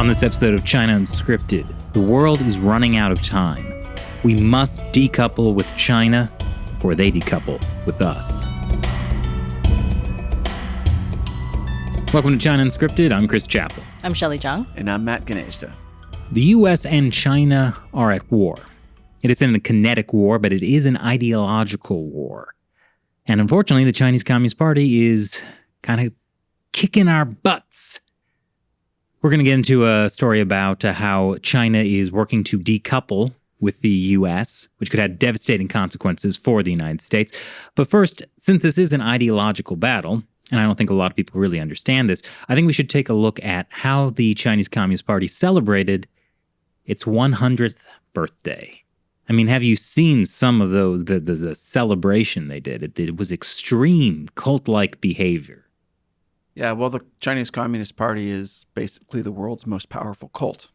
On this episode of China Unscripted, the world is running out of time. We must decouple with China before they decouple with us. Welcome to China Unscripted. I'm Chris Chappell. I'm Shelley Zhang. And I'm Matt Ganeshta. The U.S. and China are at war. It isn't a kinetic war, but it is an ideological war. And unfortunately, the Chinese Communist Party is kind of kicking our butts. We're going to get into a story about how China is working to decouple with the U.S., which could have devastating consequences for the United States. But first, since this is an ideological battle, and I don't think a lot of people really understand this, I think we should take a look at how the Chinese Communist Party celebrated its 100th birthday. I mean, have you seen some of those, the celebration they did? It was extreme cult-like behavior. Yeah, well, the Chinese Communist Party is basically the world's most powerful cult.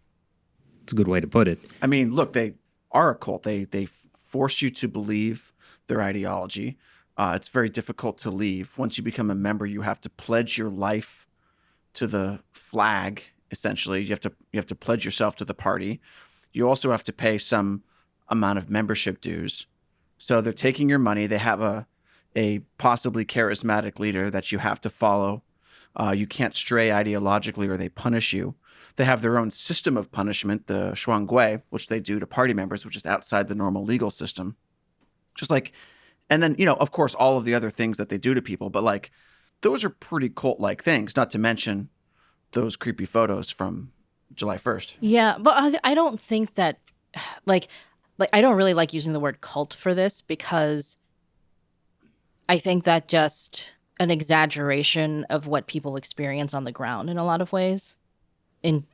It's a good way to put it. I mean, look, they are a cult. They force you to believe their ideology. It's very difficult to leave. Once you become a member, you have to pledge your life to the flag, essentially. You have to pledge yourself to the party. You also have to pay some amount of membership dues. So they're taking your money. They have a possibly charismatic leader that you have to follow. You can't stray ideologically or they punish you. They have their own system of punishment, the shuanggui, which they do to party members, which is outside the normal legal system. Just like, and then, of course, all of the other things that they do to people. But like, those are pretty cult-like things, not to mention those creepy photos from July 1st. Yeah, but I don't think that, like I don't really like using the word cult for this because I think that just an exaggeration of what people experience on the ground in a lot of ways in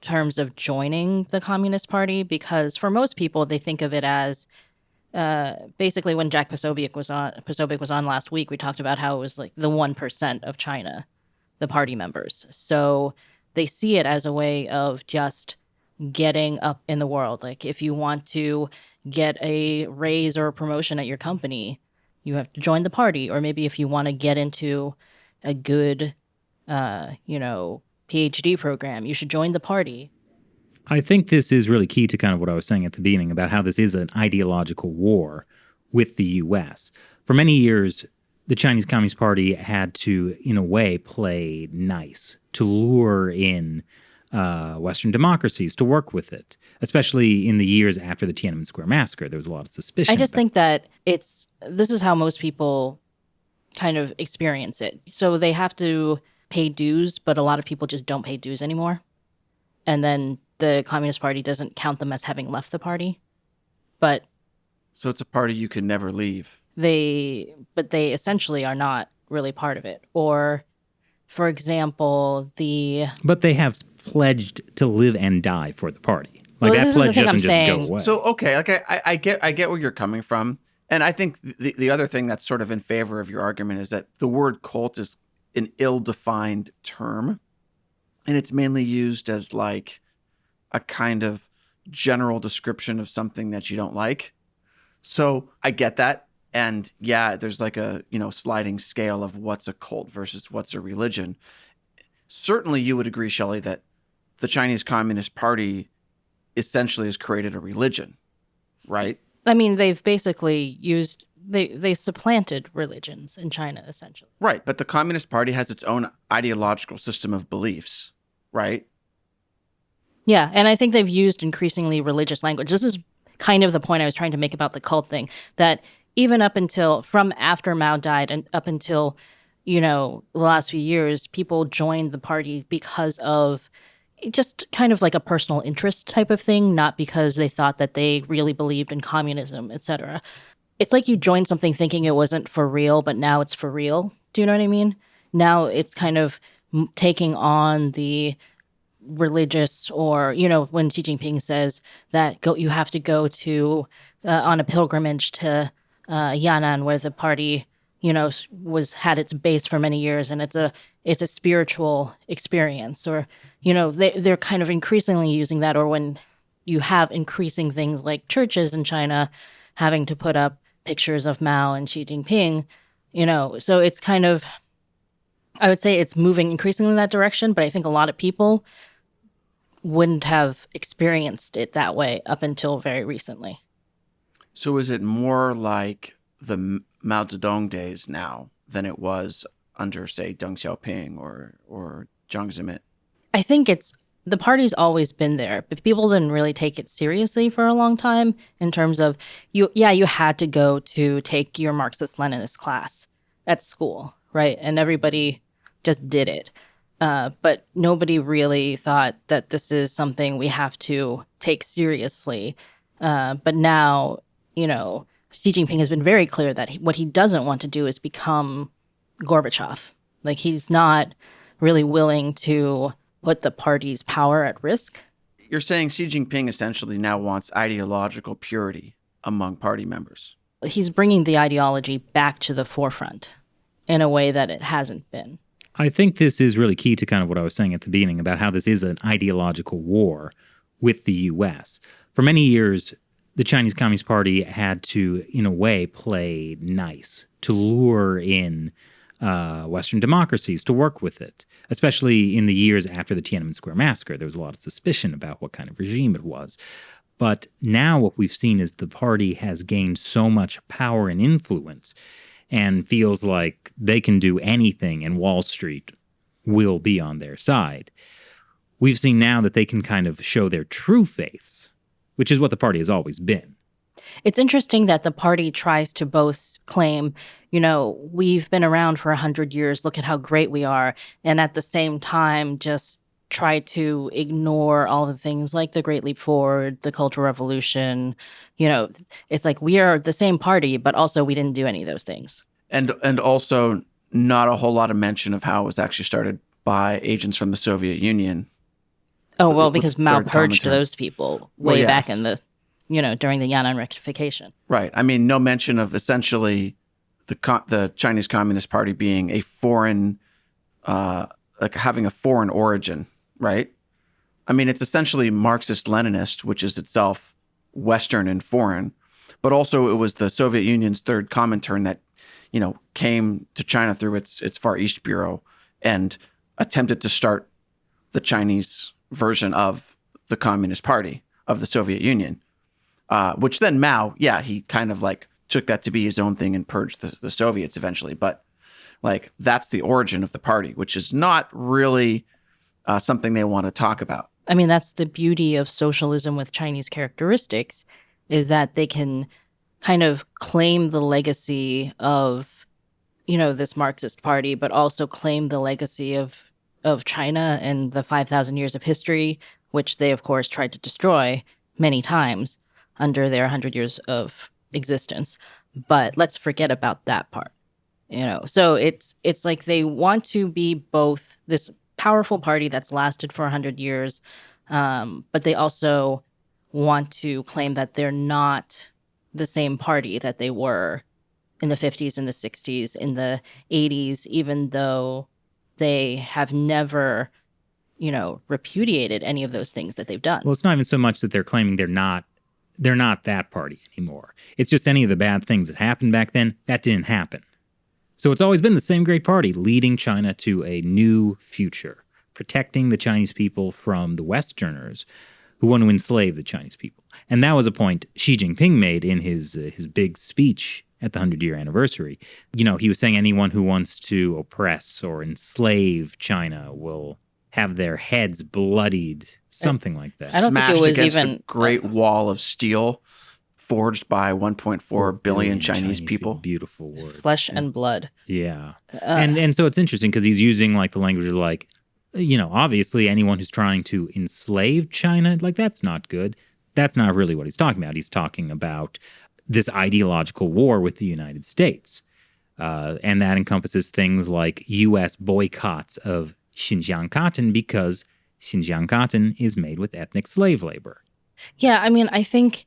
terms of joining the Communist Party, because for most people, they think of it as basically when Jack Posobiec was on last week, we talked about how it was like the 1% of China, the party members. So they see it as a way of just getting up in the world. Like if you want to get a raise or a promotion at your company, you have to join the party. Or maybe if you want to get into a good, PhD program, you should join the party. I think this is really key to kind of what I was saying at the beginning about how this is an ideological war with the U.S. For many years, the Chinese Communist Party had to, in a way, play nice to lure in Western democracies to work with it, especially in the years after the Tiananmen Square massacre. There was a lot of suspicion. I just think that this is how most people kind of experience it. So they have to pay dues, but a lot of people just don't pay dues anymore. And then the Communist Party doesn't count them as having left the party. But so it's a party you can never leave. They essentially are not really part of it. Or, for example, But they have pledged to live and die for the party. Like that pledge doesn't just go away. So, okay, like I get where you're coming from. And I think the other thing that's sort of in favor of your argument is that the word cult is an ill-defined term. And it's mainly used as like a kind of general description of something that you don't like. So I get that. And yeah, there's like a, sliding scale of what's a cult versus what's a religion. Certainly you would agree, Shelley, that the Chinese Communist Party essentially has created a religion, right? I mean, they've basically they supplanted religions in China, essentially. Right, but the Communist Party has its own ideological system of beliefs, right? Yeah, and I think they've used increasingly religious language. This is kind of the point I was trying to make about the cult thing, that even from after Mao died and up until, the last few years, people joined the party because of just kind of like a personal interest type of thing, not because they thought that they really believed in communism, etc. It's like you joined something thinking it wasn't for real, but now it's for real. Do you know what I mean? Now it's kind of taking on the religious, or, when Xi Jinping says that you have to go to on a pilgrimage to Yan'an, where the party, had its base for many years, and it's a spiritual experience, or, they're kind of increasingly using that, or when you have increasing things like churches in China having to put up pictures of Mao and Xi Jinping, so it's kind of, I would say it's moving increasingly in that direction, but I think a lot of people wouldn't have experienced it that way up until very recently. So is it more like the Mao Zedong days now than it was under, say, Deng Xiaoping or Jiang Zemin? I think the party's always been there, but people didn't really take it seriously for a long time in terms of you had to go to take your Marxist-Leninist class at school, right? And everybody just did it. But nobody really thought that this is something we have to take seriously. But now, Xi Jinping has been very clear that what he doesn't want to do is become Gorbachev. Like, he's not really willing to put the party's power at risk. You're saying Xi Jinping essentially now wants ideological purity among party members. He's bringing the ideology back to the forefront in a way that it hasn't been. I think this is really key to kind of what I was saying at the beginning about how this is an ideological war with the U.S. For many years, the Chinese Communist Party had to, in a way, play nice to lure in Western democracies to work with it, especially in the years after the Tiananmen Square massacre. There was a lot of suspicion about what kind of regime it was. But now what we've seen is the party has gained so much power and influence and feels like they can do anything and Wall Street will be on their side. We've seen now that they can kind of show their true face, which is what the party has always been. It's interesting that the party tries to both claim, we've been around for 100 years, look at how great we are, and at the same time just try to ignore all the things like the Great Leap Forward, the Cultural Revolution. It's like we are the same party, but also we didn't do any of those things. And also not a whole lot of mention of how it was actually started by agents from the Soviet Union. Oh, well, because Mao third purged commentary. those people way back in the, during the Yan'an rectification. Right. I mean, no mention of essentially the Chinese Communist Party being a foreign, like having a foreign origin, right? I mean, it's essentially Marxist-Leninist, which is itself Western and foreign, but also it was the Soviet Union's third Comintern that, came to China through its Far East Bureau and attempted to start the Chinese version of the Communist Party of the Soviet Union, which then Mao, he kind of like took that to be his own thing and purged the Soviets eventually. But like that's the origin of the party, which is not really something they want to talk about. I mean, that's the beauty of socialism with Chinese characteristics, is that they can kind of claim the legacy of, this Marxist party, but also claim the legacy of China and the 5,000 years of history, which they, of course, tried to destroy many times under their 100 years of existence. But let's forget about that part, So it's like they want to be both this powerful party that's lasted for 100 years, but they also want to claim that they're not the same party that they were in the 50s and the 60s, in the 80s, even though they have never, repudiated any of those things that they've done. Well, it's not even so much that they're claiming they're not that party anymore. It's just any of the bad things that happened back then, that didn't happen. So it's always been the same great party leading China to a new future, protecting the Chinese people from the Westerners who want to enslave the Chinese people. And that was a point Xi Jinping made in his big speech at the 100-year anniversary. He was saying anyone who wants to oppress or enslave China will have their heads bloodied, something like that. I don't think it Smashed was against even the Great Wall of Steel forged by 1.4 billion Chinese people. Beautiful word. flesh and blood. Yeah. And so it's interesting because he's using like the language of like, obviously anyone who's trying to enslave China, like that's not good. That's not really what he's talking about. He's talking about this ideological war with the United States. And that encompasses things like U.S. boycotts of Xinjiang cotton because Xinjiang cotton is made with ethnic slave labor. Yeah, I mean, I think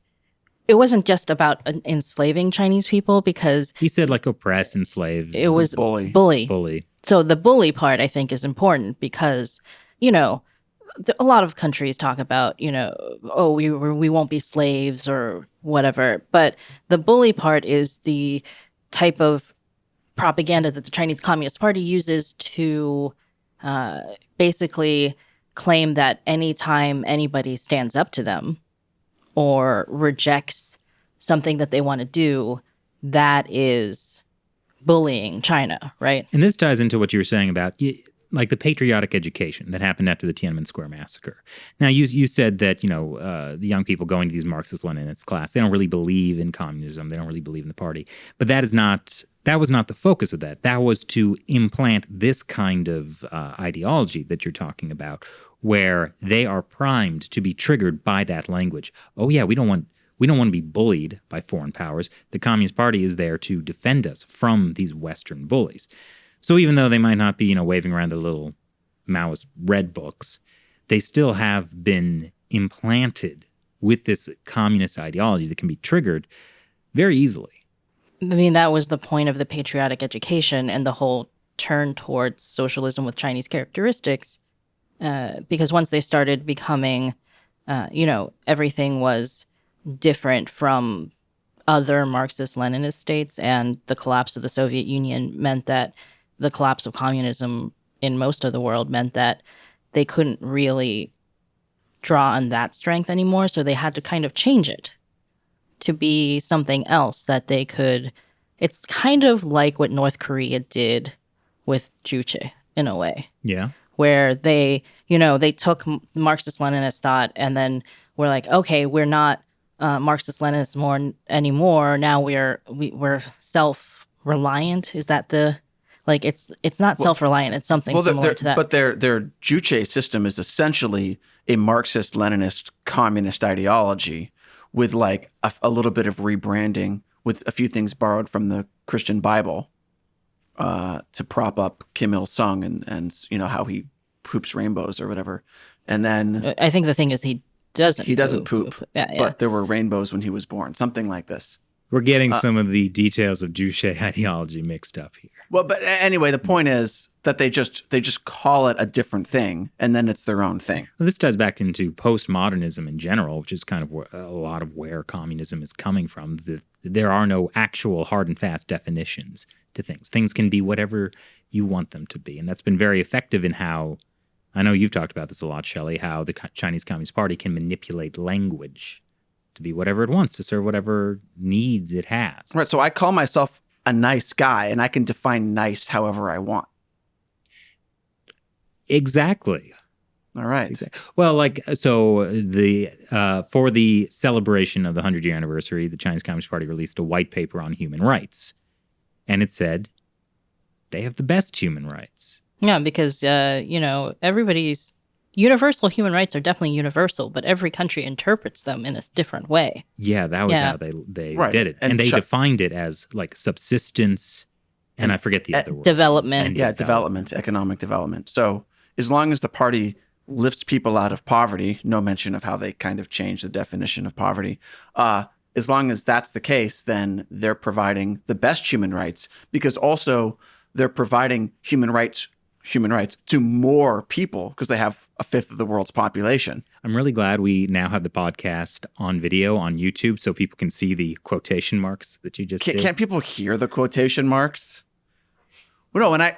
it wasn't just about enslaving Chinese people, because He said like oppress, enslave, it was Bully. bully. So the bully part, I think, is important because, a lot of countries talk about, oh, we won't be slaves or whatever. But the bully part is the type of propaganda that the Chinese Communist Party uses to basically claim that anytime anybody stands up to them or rejects something that they want to do, that is bullying China, right? And this ties into what you were saying about like the patriotic education that happened after the Tiananmen Square massacre. Now, you said that, the young people going to these Marxist-Leninist class, they don't really believe in communism. They don't really believe in the party. But that was not the focus of that. That was to implant this kind of ideology that you're talking about, where they are primed to be triggered by that language. Oh, yeah, we don't want to be bullied by foreign powers. The Communist Party is there to defend us from these Western bullies. So even though they might not be, waving around the little Maoist red books, they still have been implanted with this communist ideology that can be triggered very easily. I mean, that was the point of the patriotic education and the whole turn towards socialism with Chinese characteristics, because once they started becoming, everything was different from other Marxist-Leninist states, and the collapse of the Soviet Union meant that the collapse of communism in most of the world meant that they couldn't really draw on that strength anymore, so they had to kind of change it to be something else that they could. It's kind of like what North Korea did with Juche in a way. Yeah. Where they took Marxist-Leninist thought and then were like, okay, we're not Marxist-Leninists anymore. Now we're self-reliant. Is that the... Like, it's not self-reliant. It's something similar to that. But their Juche system is essentially a Marxist-Leninist communist ideology with like a little bit of rebranding, with a few things borrowed from the Christian Bible to prop up Kim Il-sung and how he poops rainbows or whatever. And then I think the thing is he doesn't poop. Yeah. But there were rainbows when he was born, something like this. We're getting some of the details of Juche ideology mixed up here. Well, but anyway, the point is that they just call it a different thing, and then it's their own thing. Well, this ties back into postmodernism in general, which is kind of a lot of where communism is coming from. There are no actual hard and fast definitions to things. Things can be whatever you want them to be, and that's been very effective in how, I know you've talked about this a lot, Shelley, how the Chinese Communist Party can manipulate language to be whatever it wants, to serve whatever needs it has. Right, so I call myself a nice guy, and I can define nice however I want. Exactly. All right. Exactly. Well, so for the celebration of the 100-year anniversary, the Chinese Communist Party released a white paper on human rights, and it said they have the best human rights. Yeah, because everybody's universal human rights are definitely universal, but every country interprets them in a different way. Yeah, that was how they right. did it. And they defined it as like subsistence, and I forget the other word. Development. Development, economic development. So as long as the party lifts people out of poverty, no mention of how they kind of changed the definition of poverty, as long as that's the case, then they're providing the best human rights, because also they're providing human rights to more people because they have a fifth of the world's population. I'm really glad we now have the podcast on video on YouTube so people can see the quotation marks that you just did. Can't people hear the quotation marks? Well, no,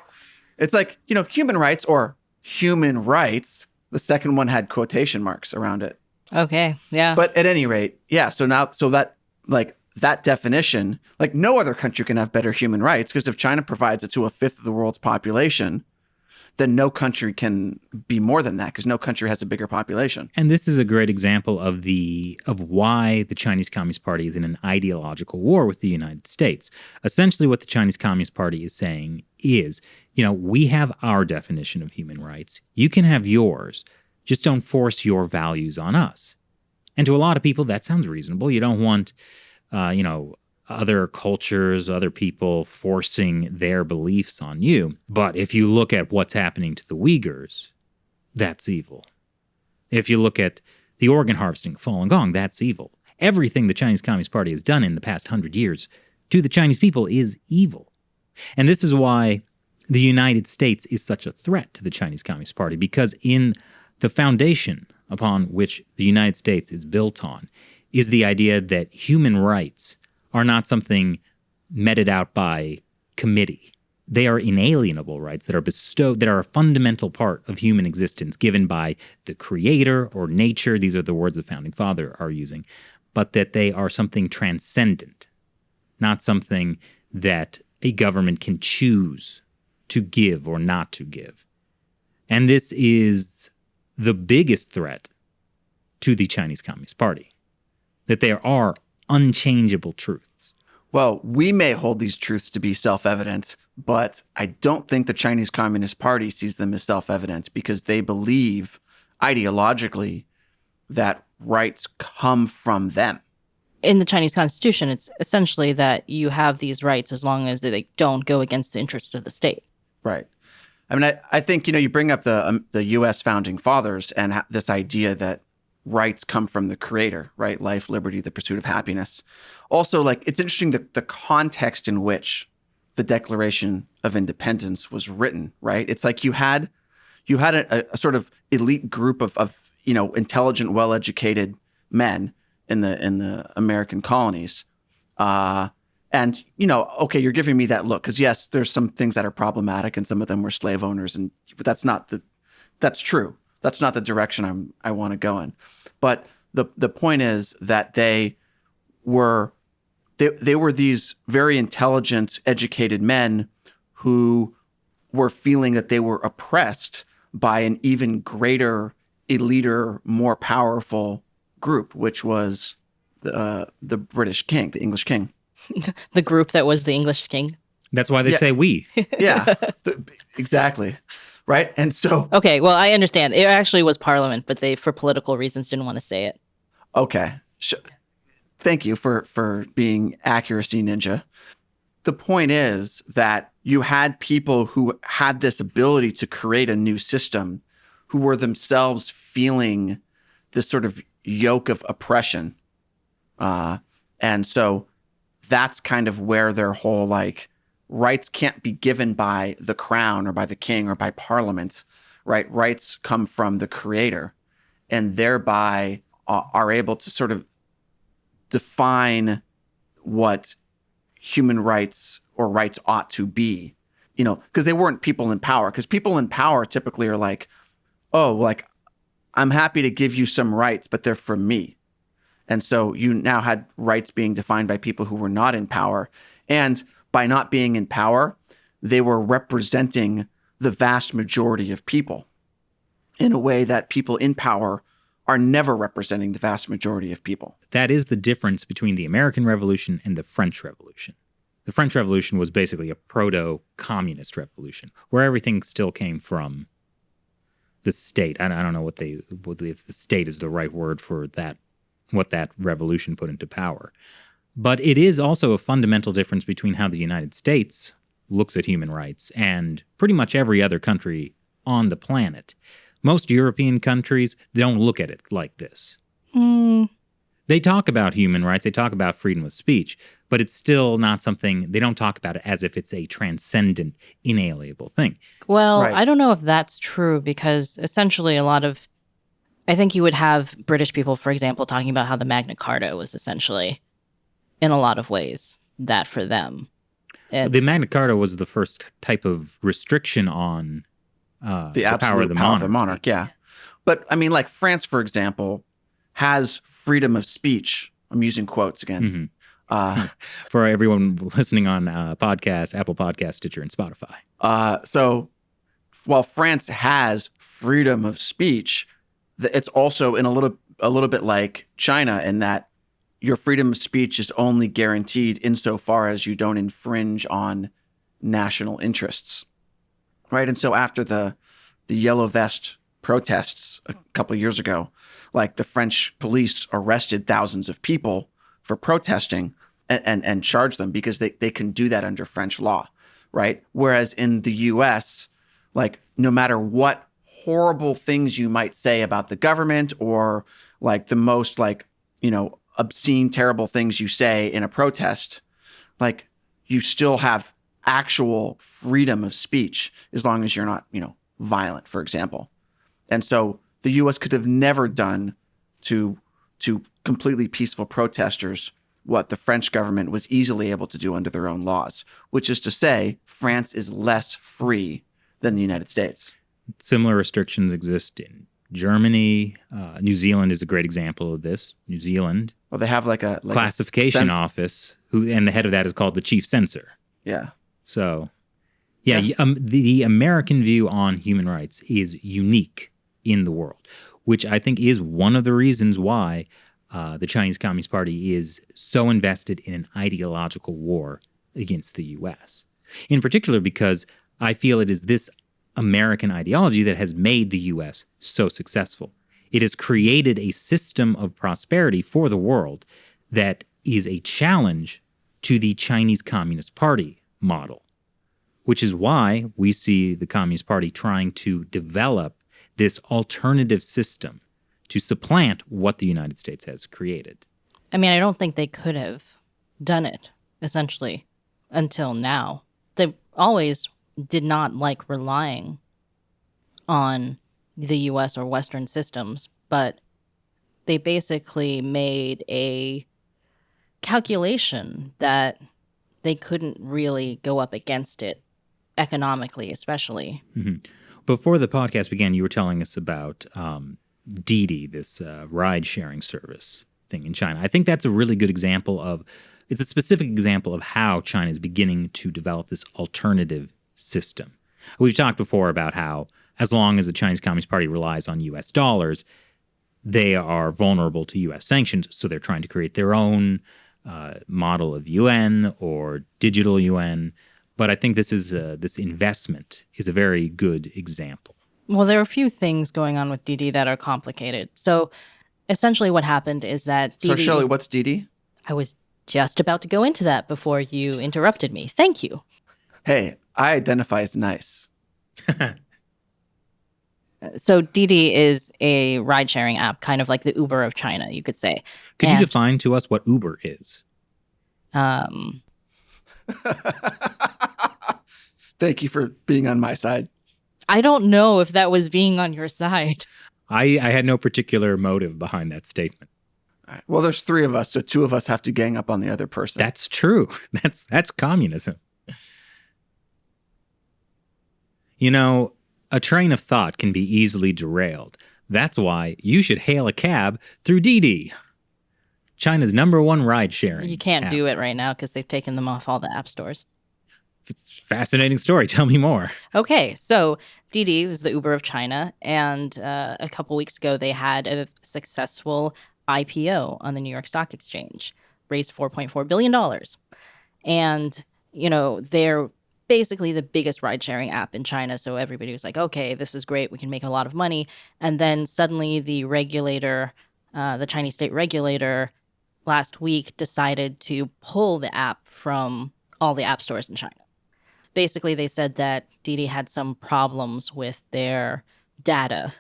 it's like, human rights or human rights. The second one had quotation marks around it. Okay, yeah. But at any rate, yeah, so that definition, like no other country can have better human rights, because if China provides it to a fifth of the world's population, then no country can be more than that, because no country has a bigger population. And this is a great example of why the Chinese Communist Party is in an ideological war with the United States. Essentially what the Chinese Communist Party is saying is, we have our definition of human rights. You can have yours. Just don't force your values on us. And to a lot of people, that sounds reasonable. You don't want, other cultures, other people forcing their beliefs on you. But if you look at what's happening to the Uyghurs, that's evil. If you look at the organ harvesting of Falun Gong, that's evil. Everything the Chinese Communist Party has done in the past 100 years to the Chinese people is evil. And this is why the United States is such a threat to the Chinese Communist Party, because in the foundation upon which the United States is built on is the idea that human rights are not something meted out by committee. They are inalienable rights that are bestowed, that are a fundamental part of human existence given by the creator or nature. These are the words the founding father are using, but that they are something transcendent, not something that a government can choose to give or not to give. And this is the biggest threat to the Chinese Communist Party, that there are unchangeable truths. Well, we may hold these truths to be self-evident, but I don't think the Chinese Communist Party sees them as self-evident because they believe ideologically that rights come from them. In the Chinese constitution, it's essentially that you have these rights as long as they don't go against the interests of the state. Right. I mean, I think, you bring up the U.S. founding fathers and this idea that rights come from the creator, right? Life, liberty, the pursuit of happiness. Also, it's interesting the context in which the Declaration of Independence was written, right? It's like you had a sort of elite group of intelligent, well-educated men in the American colonies. And, okay, you're giving me that look because, yes, there's some things that are problematic and some of them were slave owners. But that's true. That's not the direction I want to go in. But the point is that they were these very intelligent, educated men who were feeling that they were oppressed by an even greater, eliter, more powerful group, which was the British king, the English king. The group that was the English king. That's why they say we. Yeah, exactly. Right. And so. Okay, well, I understand. It actually was Parliament, but they, for political reasons, didn't want to say it. Okay. Thank you for being accuracy ninja. The point is that you had people who had this ability to create a new system who were themselves feeling this sort of yoke of oppression. And so that's kind of where their whole rights can't be given by the crown or by the king or by parliament, right? Rights come from the creator and thereby are able to sort of define what human rights or rights ought to be, because they weren't people in power. Because people in power typically are I'm happy to give you some rights, but they're for me. And so you now had rights being defined by people who were not in power. And by not being in power, they were representing the vast majority of people in a way that people in power are never representing the vast majority of people. That is the difference between the American Revolution and the French Revolution. The French Revolution was basically a proto-communist revolution where everything still came from the state. I don't know if the state is the right word for that, what that revolution put into power. But it is also a fundamental difference between how the United States looks at human rights and pretty much every other country on the planet. Most European countries don't look at it like this. They talk about human rights, they talk about freedom of speech, but it's still not something, they don't talk about it as if it's a transcendent, inalienable thing. Well, Right. I don't know if that's true because essentially I think you would have British people, for example, talking about how the Magna Carta was essentially, in a lot of ways, that for them. The Magna Carta was the first type of restriction on The absolute power of the monarch. Yeah. But I mean, France, for example, has freedom of speech. I'm using quotes again. For everyone listening on podcasts, Apple Podcasts, Stitcher, and Spotify. So while France has freedom of speech, it's also in a little bit like China in that your freedom of speech is only guaranteed insofar as you don't infringe on national interests, right? And so after the Yellow Vest protests a couple of years ago, the French police arrested thousands of people for protesting and charged them because they can do that under French law, right? Whereas in the U.S., no matter what horrible things you might say about the government or the most obscene, terrible things you say in a protest, you still have actual freedom of speech as long as you're not, violent, for example. And so the U.S. could have never done to completely peaceful protesters what the French government was easily able to do under their own laws, which is to say France is less free than the United States. Similar restrictions exist in Germany. New Zealand is a great example of this. New Zealand, Well, they have like a classification office, and the head of that is called the chief censor. Yeah. So, the American view on human rights is unique in the world, which I think is one of the reasons why the Chinese Communist Party is so invested in an ideological war against the U.S. In particular, because I feel it is this American ideology that has made the U.S. so successful. It has created a system of prosperity for the world that is a challenge to the Chinese Communist Party model, which is why we see the Communist Party trying to develop this alternative system to supplant what the United States has created. I mean, I don't think they could have done it, essentially, until now. They always did not like relying on the U.S. or Western systems, but they basically made a calculation that they couldn't really go up against it economically, especially. Mm-hmm. Before the podcast began, you were telling us about Didi, this ride-sharing service thing in China. I think that's a really good example of, it's a specific example of how China is beginning to develop this alternative system. We've talked before about how as long as the Chinese Communist Party relies on U.S. dollars, they are vulnerable to U.S. sanctions, so they're trying to create their own model of yuan or digital yuan. But I think this investment is a very good example. Well, there are a few things going on with Didi that are complicated. So essentially what happened is that Didi... So Shelley, what's Didi? I was just about to go into that before you interrupted me. Thank you. Hey, I identify as nice. So Didi is a ride-sharing app, kind of like the Uber of China, you could say. Could you define to us what Uber is? Thank you for being on my side. I don't know if that was being on your side. I had no particular motive behind that statement. All right. Well, there's three of us, so two of us have to gang up on the other person. That's true. That's communism. You know, a train of thought can be easily derailed. That's why you should hail a cab through Didi, China's #1 ride-sharing You can't app. do it right now because they've taken them off all the app stores. It's a fascinating story. Tell me more. Okay, so Didi was the Uber of China, and a couple weeks ago they had a successful IPO on the New York Stock Exchange, raised $4.4 billion. And, you know, they're basically the biggest ride-sharing app in China, so everybody was like, okay, this is great, we can make a lot of money. And then suddenly the regulator, the Chinese state regulator, last week decided to pull the app from all the app stores in China. Basically, they said that Didi had some problems with their data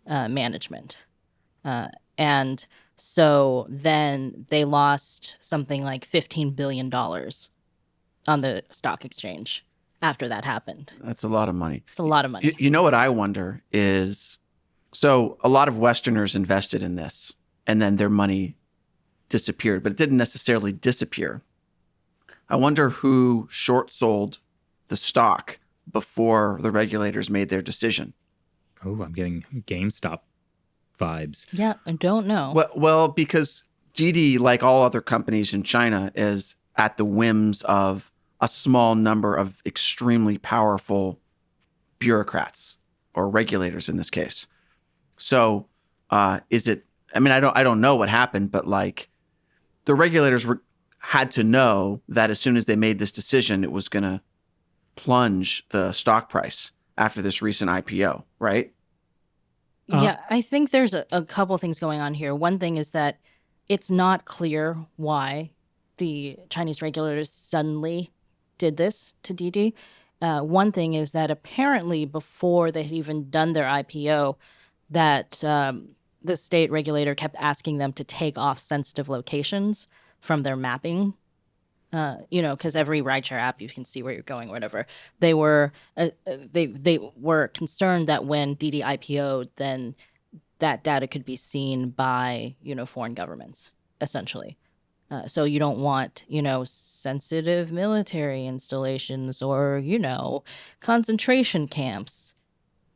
management. And so then they lost something like $15 billion on the stock exchange after that happened. That's a lot of money. It's a lot of money. You know what I wonder is, so a lot of Westerners invested in this, and then their money disappeared, but it didn't necessarily disappear. I wonder who short sold the stock before the regulators made their decision. Oh, I'm getting GameStop vibes. Yeah, I don't know. Well, because Didi, like all other companies in China, is at the whims of a small number of extremely powerful bureaucrats or regulators in this case. So, is it? I mean, I don't know what happened, but like the regulators had to know that as soon as they made this decision, it was going to plunge the stock price after this recent IPO, right? Yeah, I think there's a couple things going on here. One thing is that it's not clear why the Chinese regulators suddenly did this to Didi. One thing is that apparently before they had even done their IPO, that the state regulator kept asking them to take off sensitive locations from their mapping. Because every rideshare app, you can see where you're going or whatever. They were they were concerned that when Didi IPO'd, then that data could be seen by, foreign governments, essentially. So you don't want, sensitive military installations or, concentration camps.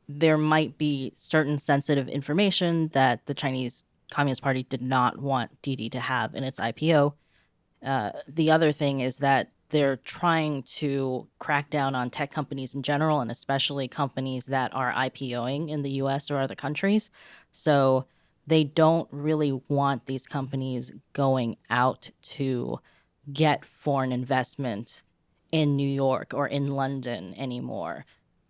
There might be certain sensitive information that the Chinese Communist Party did not want Didi to have in its IPO. The other thing is that they're trying to crack down on tech companies in general, and especially companies that are IPOing in the US or other countries. So they don't really want these companies going out to get foreign investment in New York or in London anymore,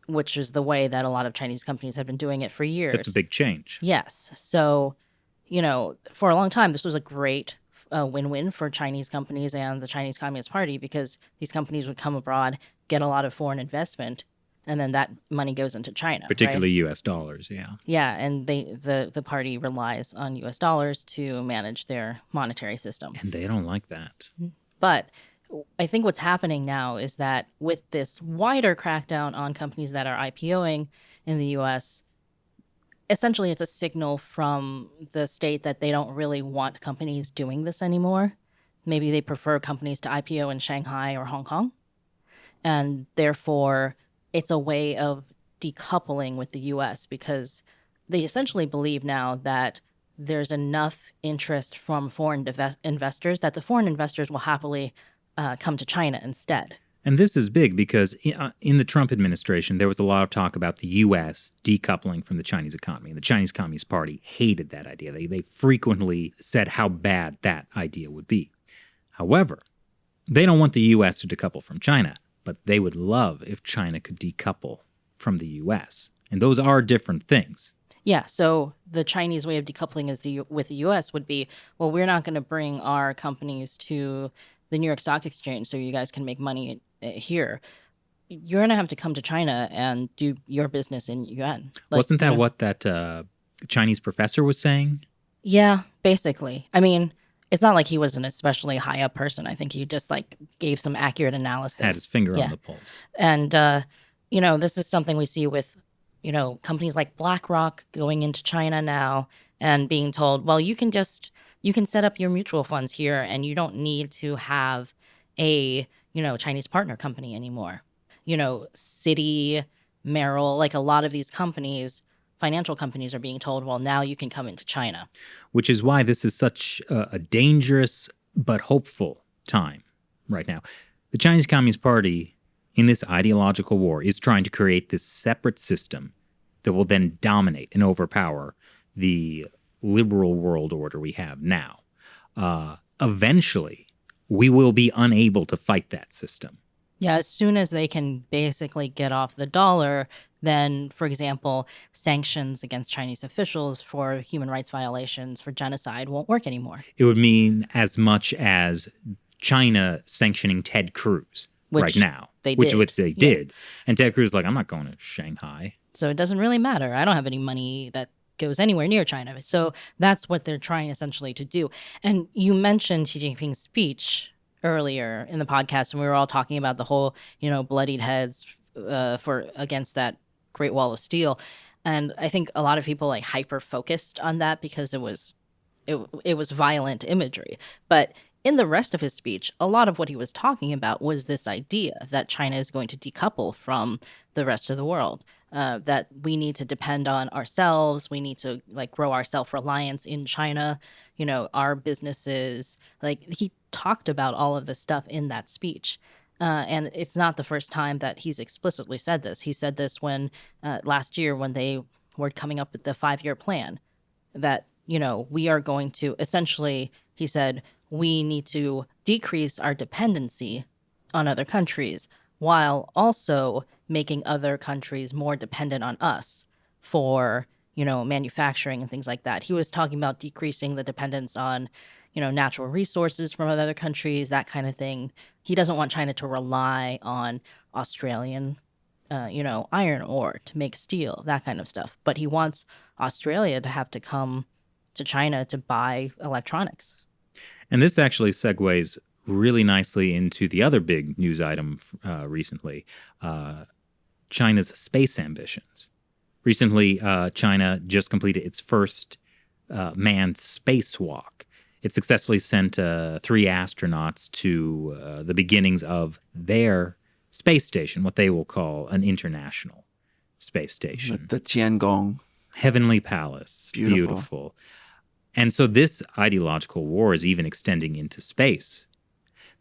which is the way that a lot of Chinese companies have been doing it for years. That's a big change. Yes. So, for a long time, this was a great win-win for Chinese companies and the Chinese Communist Party, because these companies would come abroad, get a lot of foreign investment, and then that money goes into China. Particularly right? US dollars, yeah. Yeah, and the party relies on US dollars to manage their monetary system. And they don't like that. But I think what's happening now is that with this wider crackdown on companies that are IPOing in the US, essentially it's a signal from the state that they don't really want companies doing this anymore. Maybe they prefer companies to IPO in Shanghai or Hong Kong. And therefore, it's a way of decoupling with the US, because they essentially believe now that there's enough interest from foreign investors that the foreign investors will happily come to China instead. And this is big because in the Trump administration, there was a lot of talk about the U.S. decoupling from the Chinese economy. And the Chinese Communist Party hated that idea. They frequently said how bad that idea would be. However, they don't want the U.S. to decouple from China, but they would love if China could decouple from the U.S. And those are different things. Yeah, so the Chinese way of decoupling with the U.S. would be, well, we're not going to bring our companies to the New York Stock Exchange so you guys can make money here. You're going to have to come to China and do your business in yuan. Wasn't that what that Chinese professor was saying? Yeah, basically. I mean, it's not like he was an especially high up person. I think he just gave some accurate analysis. Had his finger on the pulse. And, this is something we see with, companies like BlackRock going into China now and being told, well, you can set up your mutual funds here and you don't need to have a, Chinese partner company anymore. Citi, Merrill, a lot of these companies, financial companies, are being told, well, now you can come into China. Which is why this is such a dangerous but hopeful time right now. The Chinese Communist Party, in this ideological war, is trying to create this separate system that will then dominate and overpower the liberal world order we have now. Eventually, we will be unable to fight that system. Yeah, as soon as they can basically get off the dollar, then, for example, sanctions against Chinese officials for human rights violations, for genocide, won't work anymore. It would mean as much as China sanctioning Ted Cruz right now. Which they did. And Ted Cruz is like, I'm not going to Shanghai. So it doesn't really matter. I don't have any money that goes anywhere near China. So that's what they're trying essentially to do. And you mentioned Xi Jinping's speech earlier in the podcast, and we were all talking about the whole, bloodied heads against that Great Wall of Steel. And I think a lot of people hyper focused on that because it was violent imagery. But in the rest of his speech, a lot of what he was talking about was this idea that China is going to decouple from the rest of the world, that we need to depend on ourselves. We need to grow our self-reliance in China, our businesses. He talked about all of this stuff in that speech. And it's not the first time that he's explicitly said this. He said this when last year when they were coming up with the 5-year plan that, we are going to essentially, he said, we need to decrease our dependency on other countries while also making other countries more dependent on us for, manufacturing and things like that. He was talking about decreasing the dependence on, natural resources from other countries, that kind of thing. He doesn't want China to rely on Australian, iron ore to make steel, that kind of stuff. But he wants Australia to have to come to China to buy electronics. And this actually segues really nicely into the other big news item recently, China's space ambitions. Recently, China just completed its first manned spacewalk. It successfully sent 3 astronauts to the beginnings of their space station, what they will call an international space station. The Tiangong. Heavenly Palace. Beautiful. And so this ideological war is even extending into space.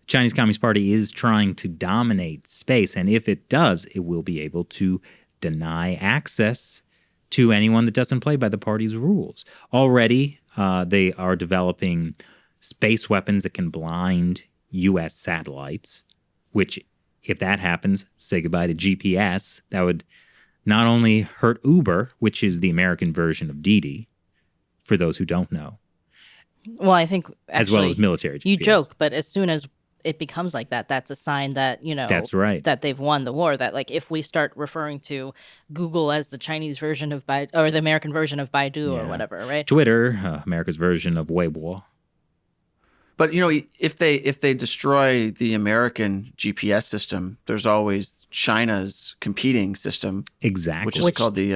The Chinese Communist Party is trying to dominate space, and if it does, it will be able to deny access to anyone that doesn't play by the party's rules. Already, they are developing space weapons that can blind U.S. satellites, which, if that happens, say goodbye to GPS. That would not only hurt Uber, which is the American version of Didi, for those who don't know. Well, I think actually, as well as military GPS. You joke, but as soon as it becomes like that, that's a sign that, that's right, that they've won the war. That, like, if we start referring to Google as the Chinese version of Baidu, or the American version of Baidu, or whatever, right? Twitter, America's version of Weibo. But if they destroy the American GPS system, there's always China's competing system, exactly, which is called the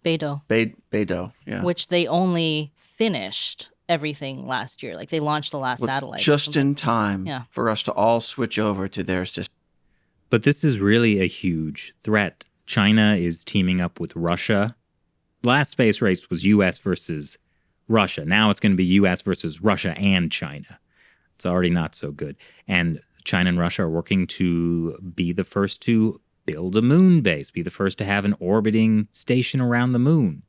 Beidou. Beidou, yeah. Which they only finished everything last year. Like, they launched the last satellite just in time for us to all switch over to their system. But this is really a huge threat. China is teaming up with Russia. Last space race was U.S. versus Russia. Now it's going to be U.S. versus Russia and China. It's already not so good. And China and Russia are working to be the first to build a moon base, be the first to have an orbiting station around the moon.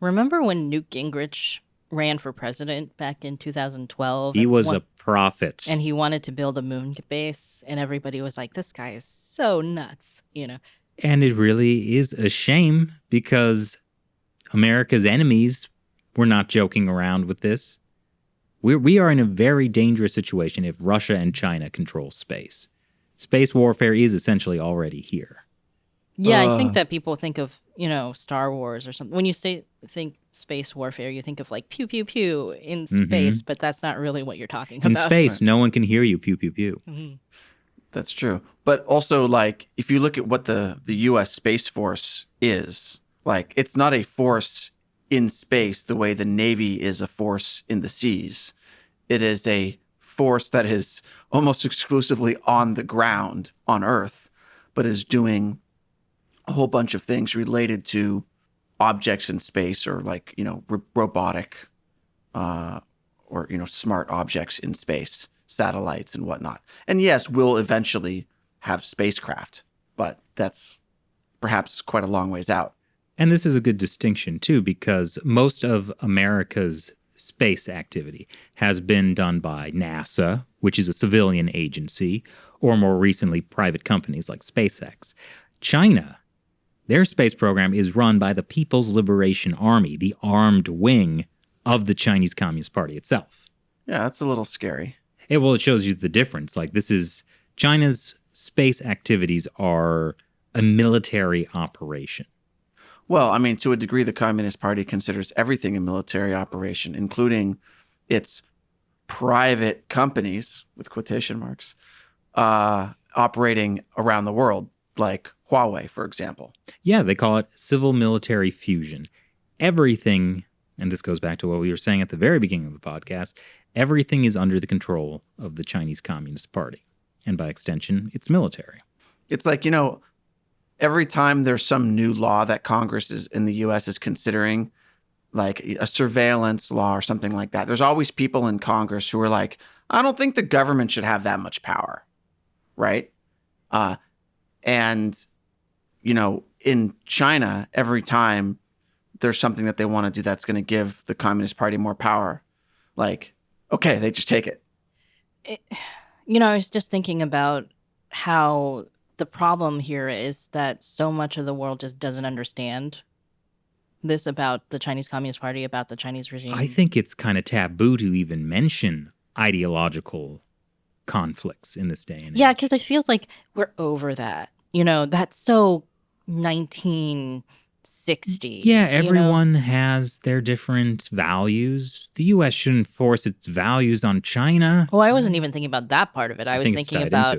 Remember when Newt Gingrich ran for president back in 2012? He was a prophet. And he wanted to build a moon base, and everybody was like, this guy is so nuts, And it really is a shame, because America's enemies were not joking around with this. We are in a very dangerous situation if Russia and China control space. Space warfare is essentially already here. Yeah, I think that people think of, Star Wars or something. When you think space warfare, you think of like pew, pew, pew in space, but that's not really what you're talking about. In space, no one can hear you, pew, pew, pew. Mm-hmm. That's true. But also, like, if you look at what the U.S. Space Force is, like, it's not a force in space the way the Navy is a force in the seas. It is a force that is almost exclusively on the ground on Earth, but is doing a whole bunch of things related to objects in space, or like, robotic or, smart objects in space, satellites and whatnot. And yes, we'll eventually have spacecraft, but that's perhaps quite a long ways out. And this is a good distinction, too, because most of America's space activity has been done by NASA, which is a civilian agency, or more recently, private companies like SpaceX. China, their space program is run by the People's Liberation Army, the armed wing of the Chinese Communist Party itself. Yeah, that's a little scary. It shows you the difference. Like, this is China's space activities are a military operation. Well, I mean, to a degree, the Communist Party considers everything a military operation, including its private companies, with quotation marks, operating around the world, like Huawei, for example. Yeah, they call it civil-military fusion. Everything, and this goes back to what we were saying at the very beginning of the podcast, everything is under the control of the Chinese Communist Party. And by extension, it's military. It's like, every time there's some new law that Congress in the U.S. is considering, like a surveillance law or something like that, there's always people in Congress who are like, I don't think the government should have that much power, right? And, in China, every time there's something that they want to do that's going to give the Communist Party more power, like, okay, they just take it. I was just thinking about how the problem here is that so much of the world just doesn't understand this about the Chinese Communist Party, about the Chinese regime. I think it's kind of taboo to even mention ideological conflicts in this day and age. Yeah, because it feels like we're over that. That's so 1960s. Yeah, everyone has their different values. The U.S. shouldn't force its values on China. Well, I wasn't even thinking about that part of it. I was thinking about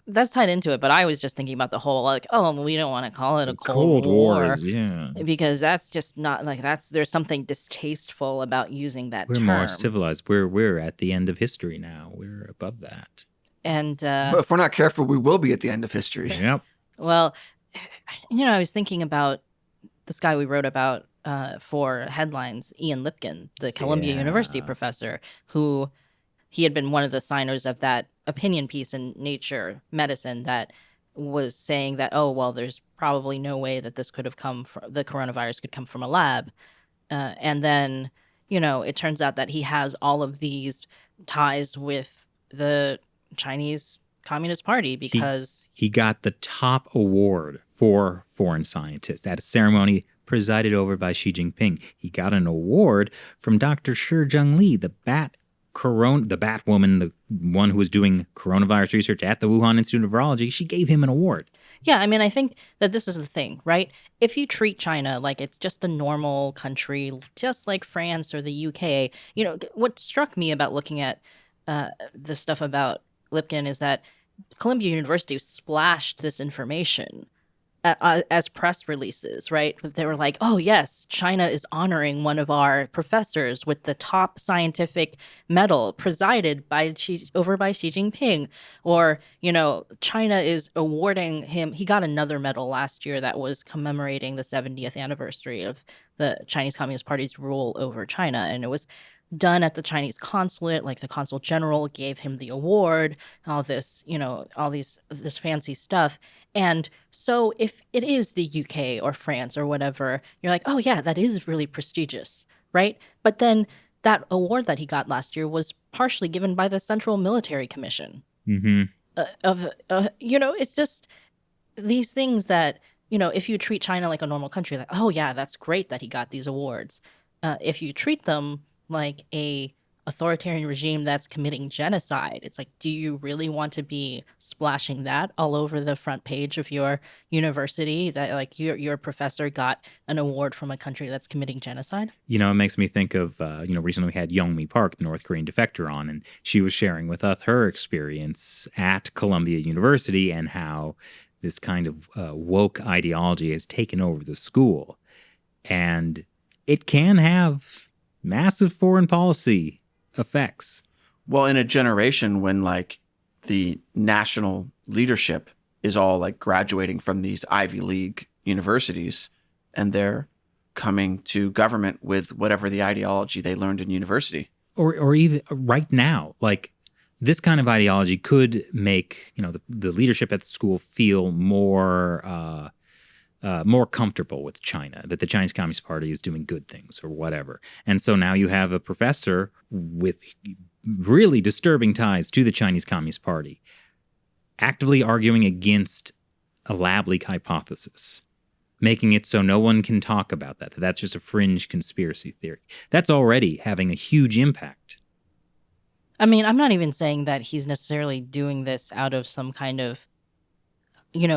That's tied into it, but I was just thinking about the whole like, oh, we don't want to call it a Cold War Wars, yeah. because that's just not like there's something distasteful about using that We're term. more civilized. We're at the end of history now. We're above that. And If we're not careful, we will be at the end of history. Yep. well, I was thinking about this guy we wrote about for headlines, Ian Lipkin, the Columbia University professor, who he had been one of the signers of that opinion piece in Nature Medicine that was saying that, oh, well, there's probably no way that this could have come from the coronavirus could come from a lab. And then, it turns out that he has all of these ties with the Chinese Communist Party because he got the top award for foreign scientists at a ceremony presided over by Xi Jinping. He got an award from Dr. Shi Zhengli, the bat woman, the one who was doing coronavirus research at the Wuhan Institute of Virology. She gave him an award. Yeah, I mean, I think that this is the thing, right? If you treat China like it's just a normal country, just like France or the UK, what struck me about looking at the stuff about Lipkin is that Columbia University splashed this information as press releases, right? They were like, oh, yes, China is honoring one of our professors with the top scientific medal presided over by Xi Jinping. Or, China is awarding him, he got another medal last year that was commemorating the 70th anniversary of the Chinese Communist Party's rule over China. And it was done at the Chinese consulate, like the consul general gave him the award, all this, this fancy stuff. And so if it is the UK or France or whatever, you're like, oh yeah, that is really prestigious, right? But then that award that he got last year was partially given by the Central Military Commission. Mm-hmm. It's just these things that, if you treat China like a normal country, like, oh yeah, that's great that he got these awards. If you treat them like a authoritarian regime that's committing genocide, it's like, do you really want to be splashing that all over the front page of your university that like your professor got an award from a country that's committing genocide? It makes me think of recently we had Youngmi Park, the North Korean defector, on, and she was sharing with us her experience at Columbia University and how this kind of woke ideology has taken over the school, and it can have massive foreign policy effects. Well, in a generation when like the national leadership is all like graduating from these Ivy League universities and they're coming to government with whatever the ideology they learned in university. Or even right now, like this kind of ideology could make, the leadership at the school feel more comfortable with China, that the Chinese Communist Party is doing good things or whatever. And so now you have a professor with really disturbing ties to the Chinese Communist Party actively arguing against a lab leak hypothesis, making it so no one can talk about that that's just a fringe conspiracy theory. That's already having a huge impact. I mean, I'm not even saying that he's necessarily doing this out of some kind of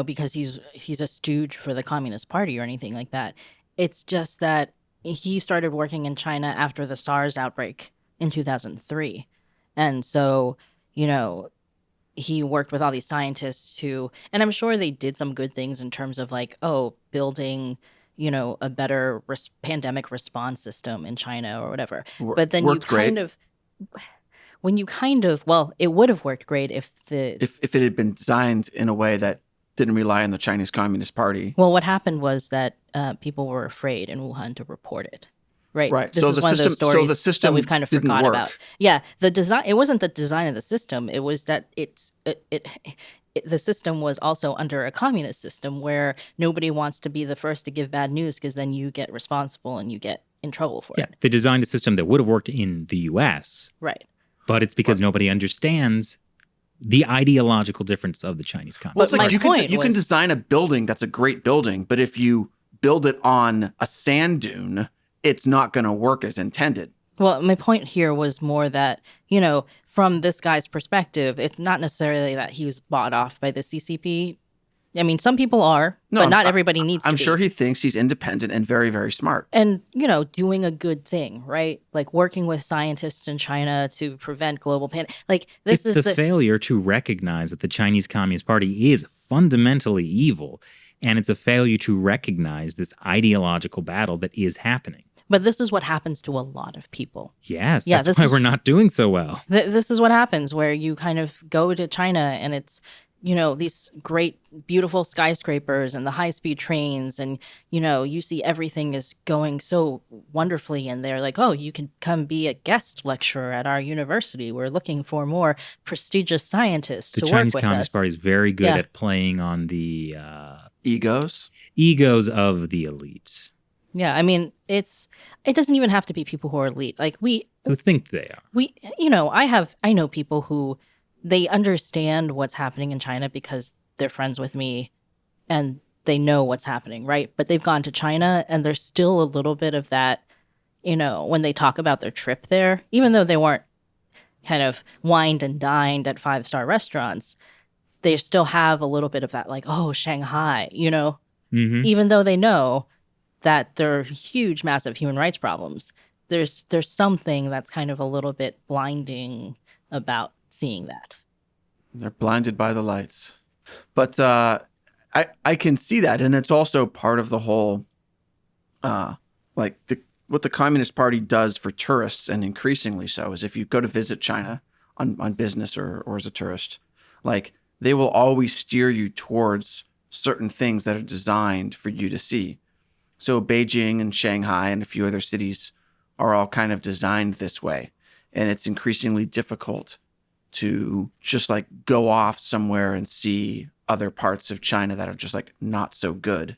because he's a stooge for the Communist Party or anything like that. It's just that he started working in China after the SARS outbreak in 2003. And so, he worked with all these scientists and I'm sure they did some good things in terms of like, building, a better pandemic response system in China or whatever. But then it would have worked great if it had been designed in a way that didn't rely on the Chinese Communist Party. Well, what happened was that people were afraid in Wuhan to report it. Right. This is one of those stories that we've kind of forgot about. Yeah, the design. It wasn't the design of the system. It was that the system was also under a communist system where nobody wants to be the first to give bad news because then you get responsible and you get in trouble for it. Yeah, they designed a system that would have worked in the U.S. Right. But it's because nobody understands the ideological difference of the Chinese Communist. Well, it's like you can design a building that's a great building, but if you build it on a sand dune, it's not going to work as intended. Well, my point here was more that, from this guy's perspective, it's not necessarily that he was bought off by the CCP I mean, some people are, No, but not everybody needs to I'm be. sure he thinks he's independent and very, very smart. And, doing a good thing, right? Like working with scientists in China to prevent global panic. Like this It's is the failure to recognize that the Chinese Communist Party is fundamentally evil, and it's a failure to recognize this ideological battle that is happening. But this is what happens to a lot of people. Yes, Yeah, that's why we're not doing so well. This is what happens where you kind of go to China and it's, these great, beautiful skyscrapers and the high-speed trains and, you see everything is going so wonderfully and they're like, oh, you can come be a guest lecturer at our university. We're looking for more prestigious scientists The to Chinese work with Communist us. Party is very good Yeah. at playing on the Egos. egos of the elites Yeah, I mean, it doesn't even have to be people who are elite. Like who think they are. I know people who they understand what's happening in China because they're friends with me and they know what's happening, right? But they've gone to China and there's still a little bit of that, when they talk about their trip there, even though they weren't kind of wined and dined at 5-star restaurants, they still have a little bit of that, like, oh, Shanghai, Mm-hmm. even though they know that there are huge, massive human rights problems. There's something that's kind of a little bit blinding about seeing that. They're blinded by the lights. But I can see that. And it's also part of the whole, what the Communist Party does for tourists, and increasingly so, is if you go to visit China on business or as a tourist, like they will always steer you towards certain things that are designed for you to see. So Beijing and Shanghai and a few other cities are all kind of designed this way. And it's increasingly difficult to just like go off somewhere and see other parts of China that are just like not so good.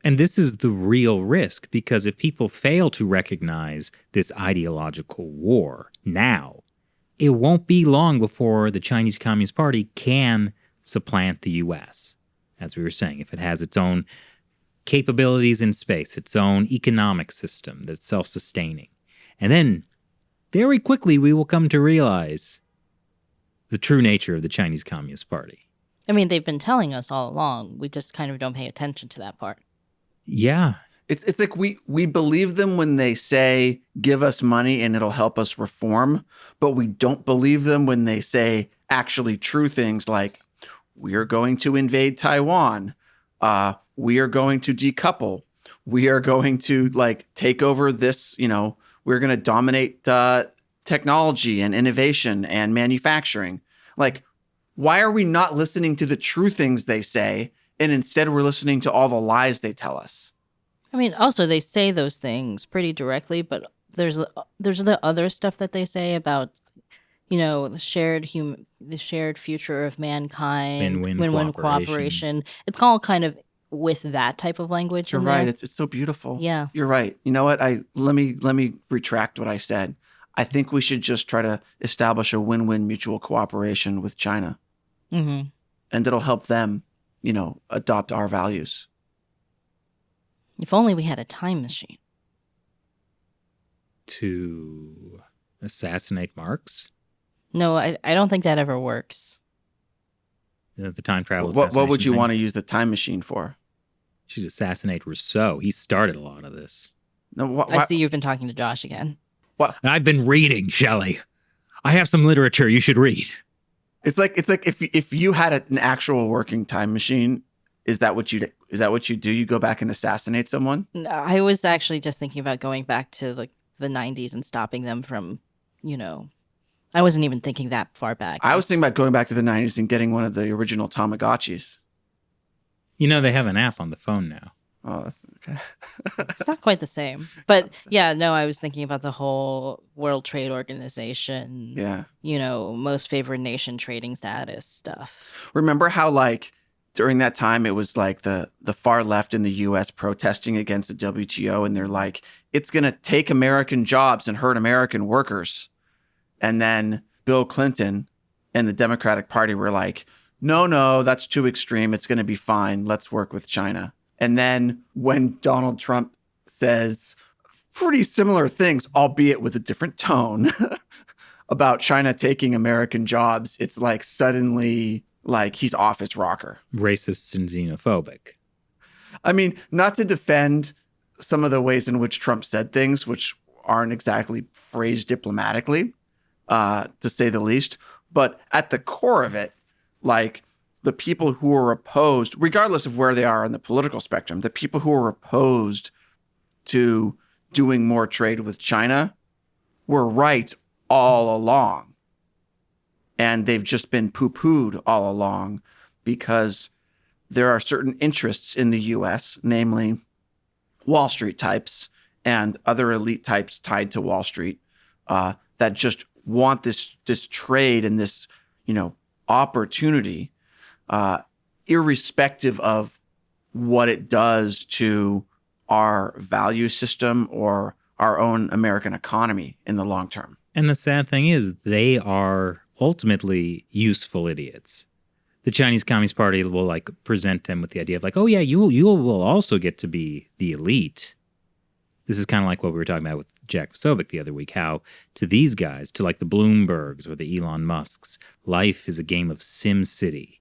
And this is the real risk, because if people fail to recognize this ideological war now, it won't be long before the Chinese Communist Party can supplant the U.S. As we were saying, if it has its own capabilities in space, its own economic system that's self-sustaining. And then very quickly we will come to realize the true nature of the Chinese Communist Party. I mean, they've been telling us all along. We just kind of don't pay attention to that part. Yeah. It's like we believe them when they say, give us money and it'll help us reform. But we don't believe them when they say actually true things like, we are going to invade Taiwan. We are going to decouple. We are going to like take over this, we're going to dominate technology and innovation and manufacturing. Like, why are we not listening to the true things they say, and instead we're listening to all the lies they tell us? I mean, also they say those things pretty directly, but there's the other stuff that they say about, the shared future of mankind, Win-win cooperation. It's all kind of with that type of language. You're in right. there. It's so beautiful. Yeah. You're right. You know what? Let me retract what I said. I think we should just try to establish a win-win mutual cooperation with China. Mm-hmm. And it'll help them, adopt our values. If only we had a time machine. To assassinate Marx? No, I don't think that ever works. The time travel What would you assassination want to use the time machine for? should assassinate Rousseau. He started a lot of this. No, I see you've been talking to Josh again. What? And I've been reading, Shelley. I have some literature you should read. It's like if you had an actual working time machine, is that what you do? You go back and assassinate someone? No, I was actually just thinking about going back to like the 90s and stopping them from, I wasn't even thinking that far back. I was thinking about going back to the 90s and getting one of the original Tamagotchis. They have an app on the phone now. Oh, that's okay. It's not quite the same. But yeah, no, I was thinking about the whole World Trade Organization, Yeah. Most favored nation trading status stuff. Remember how like during that time it was like the far left in the US protesting against the WTO, and they're like, it's going to take American jobs and hurt American workers. And then Bill Clinton and the Democratic Party were like, no, that's too extreme. It's going to be fine. Let's work with China. And then when Donald Trump says pretty similar things, albeit with a different tone, about China taking American jobs, it's like suddenly like he's off his rocker. Racist and xenophobic. I mean, not to defend some of the ways in which Trump said things, which aren't exactly phrased diplomatically, to say the least. But at the core of it, like the people who are opposed, regardless of where they are on the political spectrum, the people who are opposed to doing more trade with China were right all along. And they've just been poo-pooed all along because there are certain interests in the U.S., namely Wall Street types and other elite types tied to Wall Street, that just want this trade and this, opportunity, irrespective of what it does to our value system or our own American economy in the long term. And the sad thing is they are ultimately useful idiots. The Chinese Communist Party will present them with the idea of oh yeah, you will also get to be the elite. This is kind of like what we were talking about with Jack Posobiec the other week, how to these guys, to the Bloombergs or the Elon Musks, life is a game of Sim City.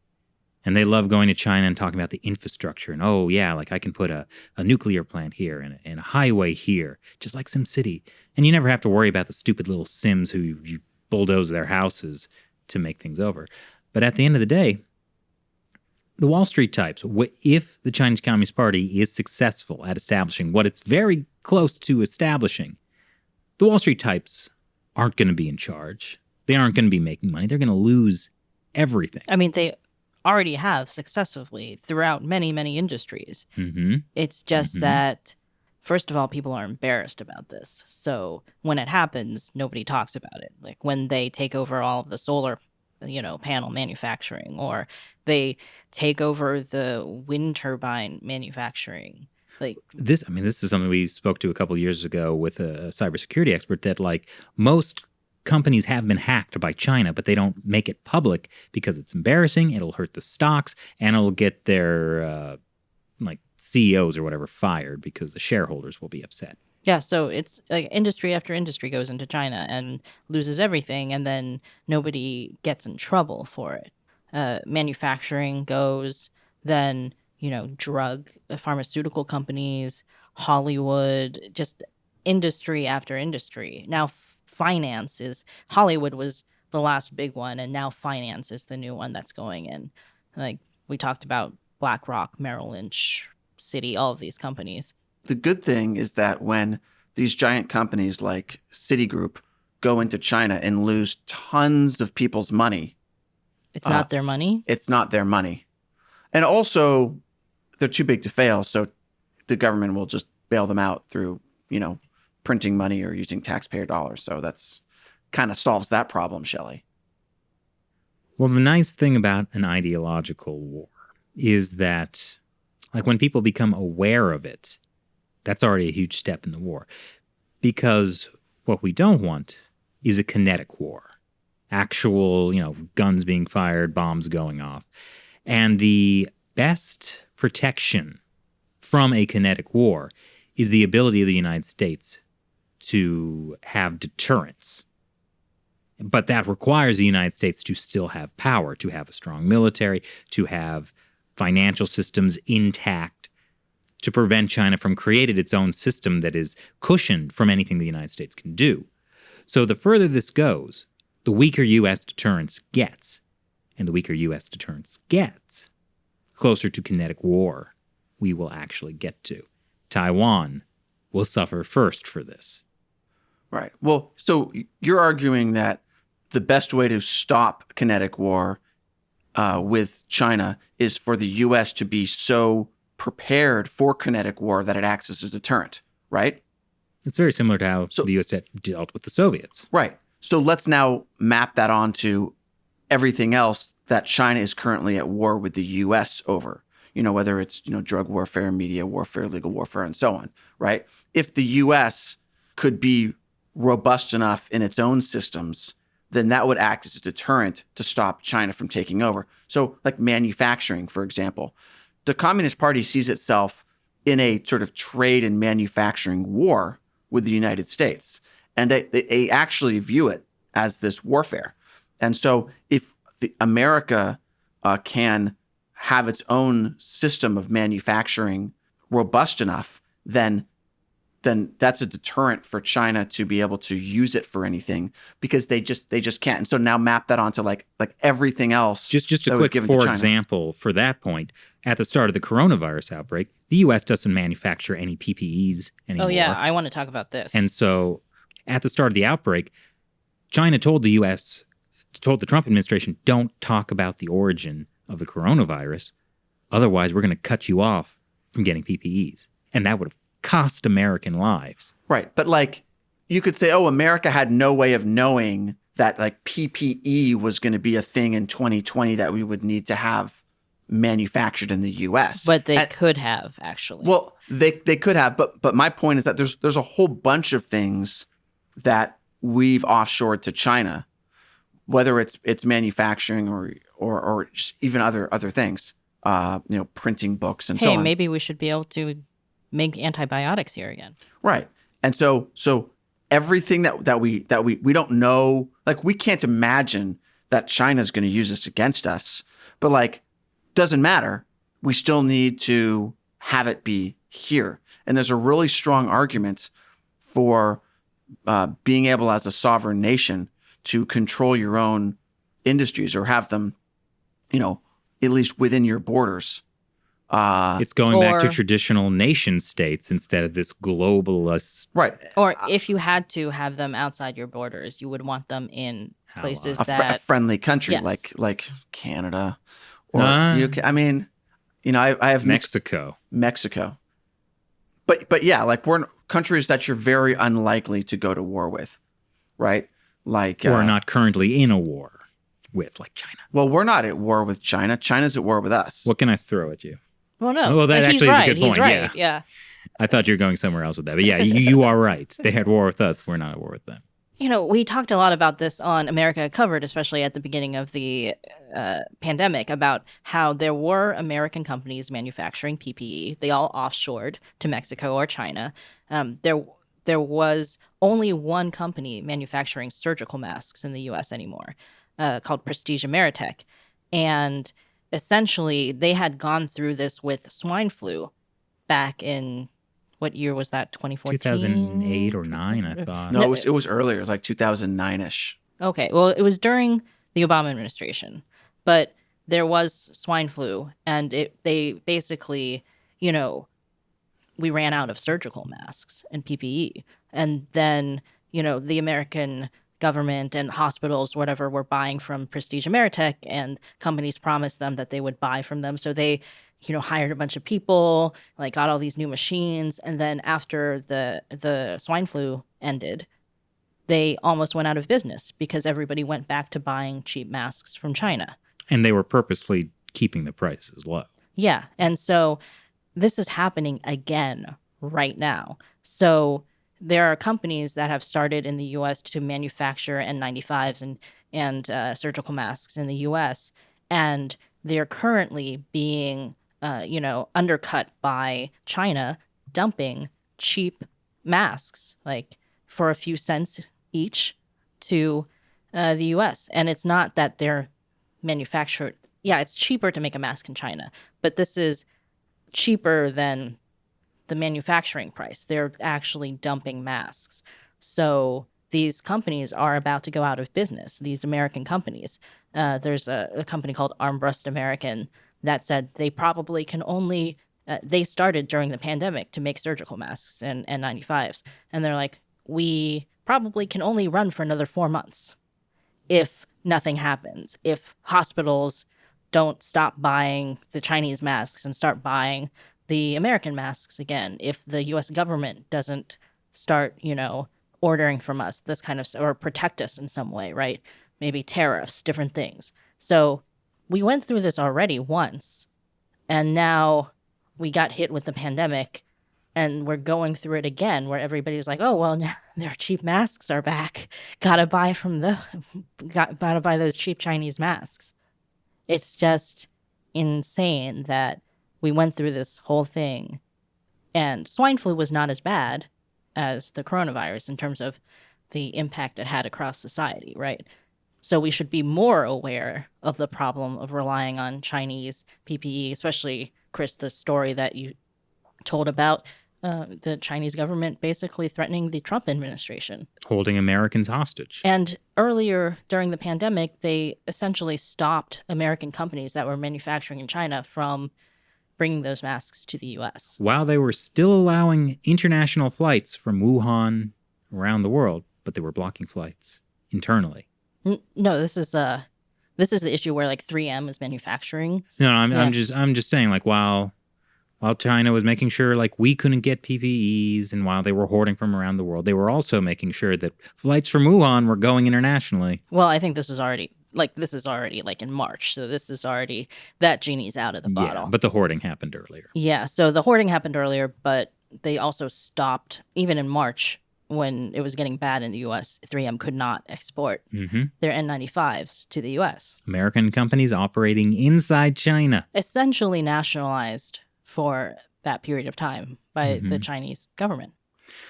And they love going to China and talking about the infrastructure. And oh yeah, I can put a nuclear plant here and a highway here, just like Sim City. And you never have to worry about the stupid little Sims who you bulldoze their houses to make things over. But at the end of the day, the Wall Street types, if the Chinese Communist Party is successful at establishing what it's very close to establishing, the Wall Street types aren't going to be in charge. They aren't going to be making money. They're going to lose everything. I mean, they already have successively throughout many, many industries. Mm-hmm. It's just that, first of all, people are embarrassed about this. So when it happens, nobody talks about it. Like when they take over all of the solar panel manufacturing, or they take over the wind turbine manufacturing. This is something we spoke to a couple of years ago with a cybersecurity expert, that most companies have been hacked by China, but they don't make it public because it's embarrassing. It'll hurt the stocks, and it'll get their CEOs or whatever fired because the shareholders will be upset. Yeah, so it's industry after industry goes into China and loses everything, and then nobody gets in trouble for it. Manufacturing goes, then, pharmaceutical companies, Hollywood, just industry after industry. Now Hollywood was the last big one, and now finance is the new one that's going in. We talked about BlackRock, Merrill Lynch, Citi, all of these companies. The good thing is that when these giant companies like Citigroup go into China and lose tons of people's money, it's not their money? It's not their money. And also, they're too big to fail, so the government will just bail them out through, printing money or using taxpayer dollars. So that's kind of solves that problem, Shelley. Well, the nice thing about an ideological war is that, when people become aware of it, that's already a huge step in the war. Because what we don't want is a kinetic war. Actual, guns being fired, bombs going off. And the best protection from a kinetic war is the ability of the United States to have deterrence. But that requires the United States to still have power, to have a strong military, to have financial systems intact, to prevent China from creating its own system that is cushioned from anything the United States can do. So the further this goes, the weaker U.S. deterrence gets. And the weaker U.S. deterrence gets, closer to kinetic war we will actually get to. Taiwan will suffer first for this. Right. Well, so you're arguing that the best way to stop kinetic war with China is for the U.S. to be so prepared for kinetic war that it acts as a deterrent, right? It's very similar to how the U.S. dealt with the Soviets. Right. So let's now map that onto everything else that China is currently at war with the U.S. over, whether it's, drug warfare, media warfare, legal warfare, and so on, right? If the U.S. could be robust enough in its own systems, then that would act as a deterrent to stop China from taking over. So like manufacturing, for example, the Communist Party sees itself in a sort of trade and manufacturing war with the United States. And they actually view it as this warfare. And so if America can have its own system of manufacturing robust enough, then that's a deterrent for China to be able to use it for anything, because they just can't. And so now map that onto like everything else. Just a that quick we've given to for China. example for that point. At the start of the coronavirus outbreak, the U.S. doesn't manufacture any PPEs anymore. Oh, yeah. I want to talk about this. And so at the start of the outbreak, China told the U.S., told the Trump administration, don't talk about the origin of the coronavirus. Otherwise, we're going to cut you off from getting PPEs. And that would have cost American lives. Right. But like, you could say, oh, America had no way of knowing that like PPE was going to be a thing in 2020 that we would need to have manufactured in the U.S. But they could have, actually. Well, they could have. But my point is that there's a whole bunch of things that we've offshored to China, whether it's manufacturing or just even other things, printing books and so on. Hey, maybe we should be able to make antibiotics here again. Right. And so everything that we don't know, like we can't imagine that China's going to use this against us, but like doesn't matter. We still need to have it be here. And there's a really strong argument for being able as a sovereign nation to control your own industries or have them, at least within your borders. It's going back to traditional nation states instead of this globalist. Right. Or if you had to have them outside your borders, you would want them in places a friendly country, yes. like Canada or UK. I mean, I have Mexico. But yeah, like we're countries that you're very unlikely to go to war with, right? Like or not currently in a war with, like China. Well, we're not at war with China. China's at war with us. What can I throw at you? Well, no. Well, that he's actually right. is a good point. He's right. Yeah. I thought you were going somewhere else with that. But yeah, you are right. They had war with us. We're not at war with them. We talked a lot about this on America Covered, especially at the beginning of the pandemic, about how there were American companies manufacturing PPE. They all offshored to Mexico or China. There was only one company manufacturing surgical masks in the U.S. anymore, called Prestige Ameritech. And essentially, they had gone through this with swine flu back in, what year was that, 2014? 2008 or 9, I thought. No, it was earlier. It was like 2009-ish. Okay, well, it was during the Obama administration. But there was swine flu, and they basically, we ran out of surgical masks and PPE. And then, the American government and hospitals, whatever, were buying from Prestige Ameritech, and companies promised them that they would buy from them. So they, hired a bunch of people, like got all these new machines. And then after the swine flu ended, they almost went out of business because everybody went back to buying cheap masks from China. And they were purposefully keeping the prices low. Yeah. And so this is happening again right now. So there are companies that have started in the U.S. to manufacture N95s and surgical masks in the U.S., and they're currently being, undercut by China, dumping cheap masks, like for a few cents each, to the U.S. And it's not that they're manufactured. Yeah, it's cheaper to make a mask in China, but this is cheaper than the manufacturing price. They're actually dumping masks. So these companies are about to go out of business, these American companies. There's a company called Armbrust American that said they probably can only, they started during the pandemic to make surgical masks and N95s. And they're like, we probably can only run for another 4 months if nothing happens, if hospitals don't stop buying the Chinese masks and start buying the American masks again, if the U.S. government doesn't start, ordering from us this kind of, or protect us in some way, right? Maybe tariffs, different things. So we went through this already once, and now we got hit with the pandemic, and we're going through it again, where everybody's like, oh, well, now their cheap masks are back. Gotta buy those cheap Chinese masks. It's just insane that we went through this whole thing, and swine flu was not as bad as the coronavirus in terms of the impact it had across society, right? So we should be more aware of the problem of relying on Chinese PPE, especially, Chris, the story that you told about the Chinese government basically threatening the Trump administration. Holding Americans hostage. And earlier during the pandemic, they essentially stopped American companies that were manufacturing in China from bringing those masks to the U.S. While they were still allowing international flights from Wuhan around the world, but they were blocking flights internally. No, this is the issue where like 3M is manufacturing. No, I'm just saying, like, while China was making sure like we couldn't get PPEs, and while they were hoarding from around the world, they were also making sure that flights from Wuhan were going internationally. Well, I think this is already like in March, so this is already, that genie's out of the bottle. Yeah, but the hoarding happened earlier. Yeah, so the hoarding happened earlier, but they also stopped even in March. When it was getting bad in the U.S., 3M could not export their N95s to the U.S. American companies operating inside China. Essentially nationalized for that period of time by the Chinese government.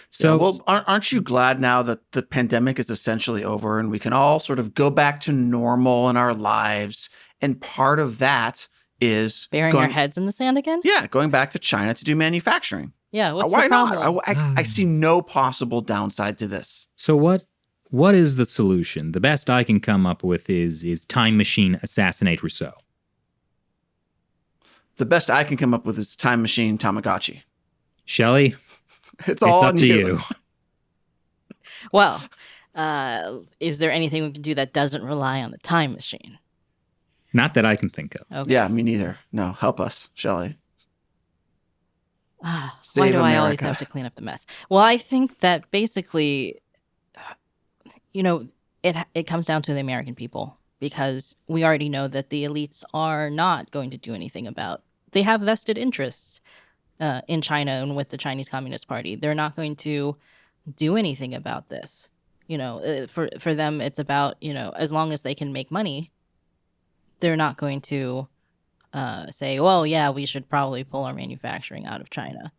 So, well, aren't you glad now that the pandemic is essentially over and we can all sort of go back to normal in our lives? And part of that is burying our heads in the sand again? Yeah, going back to China to do manufacturing. Yeah, what's Why the problem? not? I see no possible downside to this. So what is the solution? The best I can come up with is time machine assassinate Rousseau. The best I can come up with is time machine Tamagotchi. Shelley, it's all up to you. Well, is there anything we can do that doesn't rely on the time machine? Not that I can think of. Okay. Yeah, me neither. No, help us, Shelley. Why Save do I always America. have to clean up the mess? Well, I think that basically, it comes down to the American people, because we already know that the elites are not going to do anything about. They have vested interests in China and with the Chinese Communist Party. They're not going to do anything about this. For them, it's about, as long as they can make money, they're not going to say, well, yeah, we should probably pull our manufacturing out of China.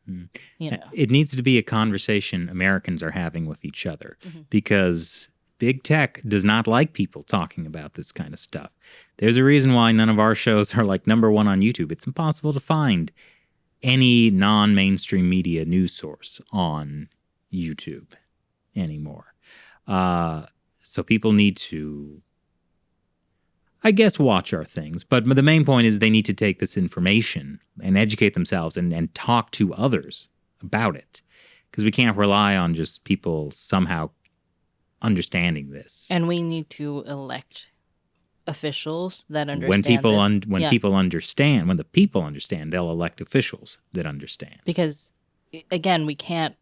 It needs to be a conversation Americans are having with each other, because big tech does not like people talking about this kind of stuff. There's a reason why none of our shows are like #1 on YouTube. It's impossible to find any non-mainstream media news source on YouTube anymore. So people need to, I guess, watch our things. But the main point is they need to take this information and educate themselves and talk to others about it. Because we can't rely on just people somehow understanding this. And we need to elect officials that understand when people this. when the people understand, they'll elect officials that understand. Because, again, we can't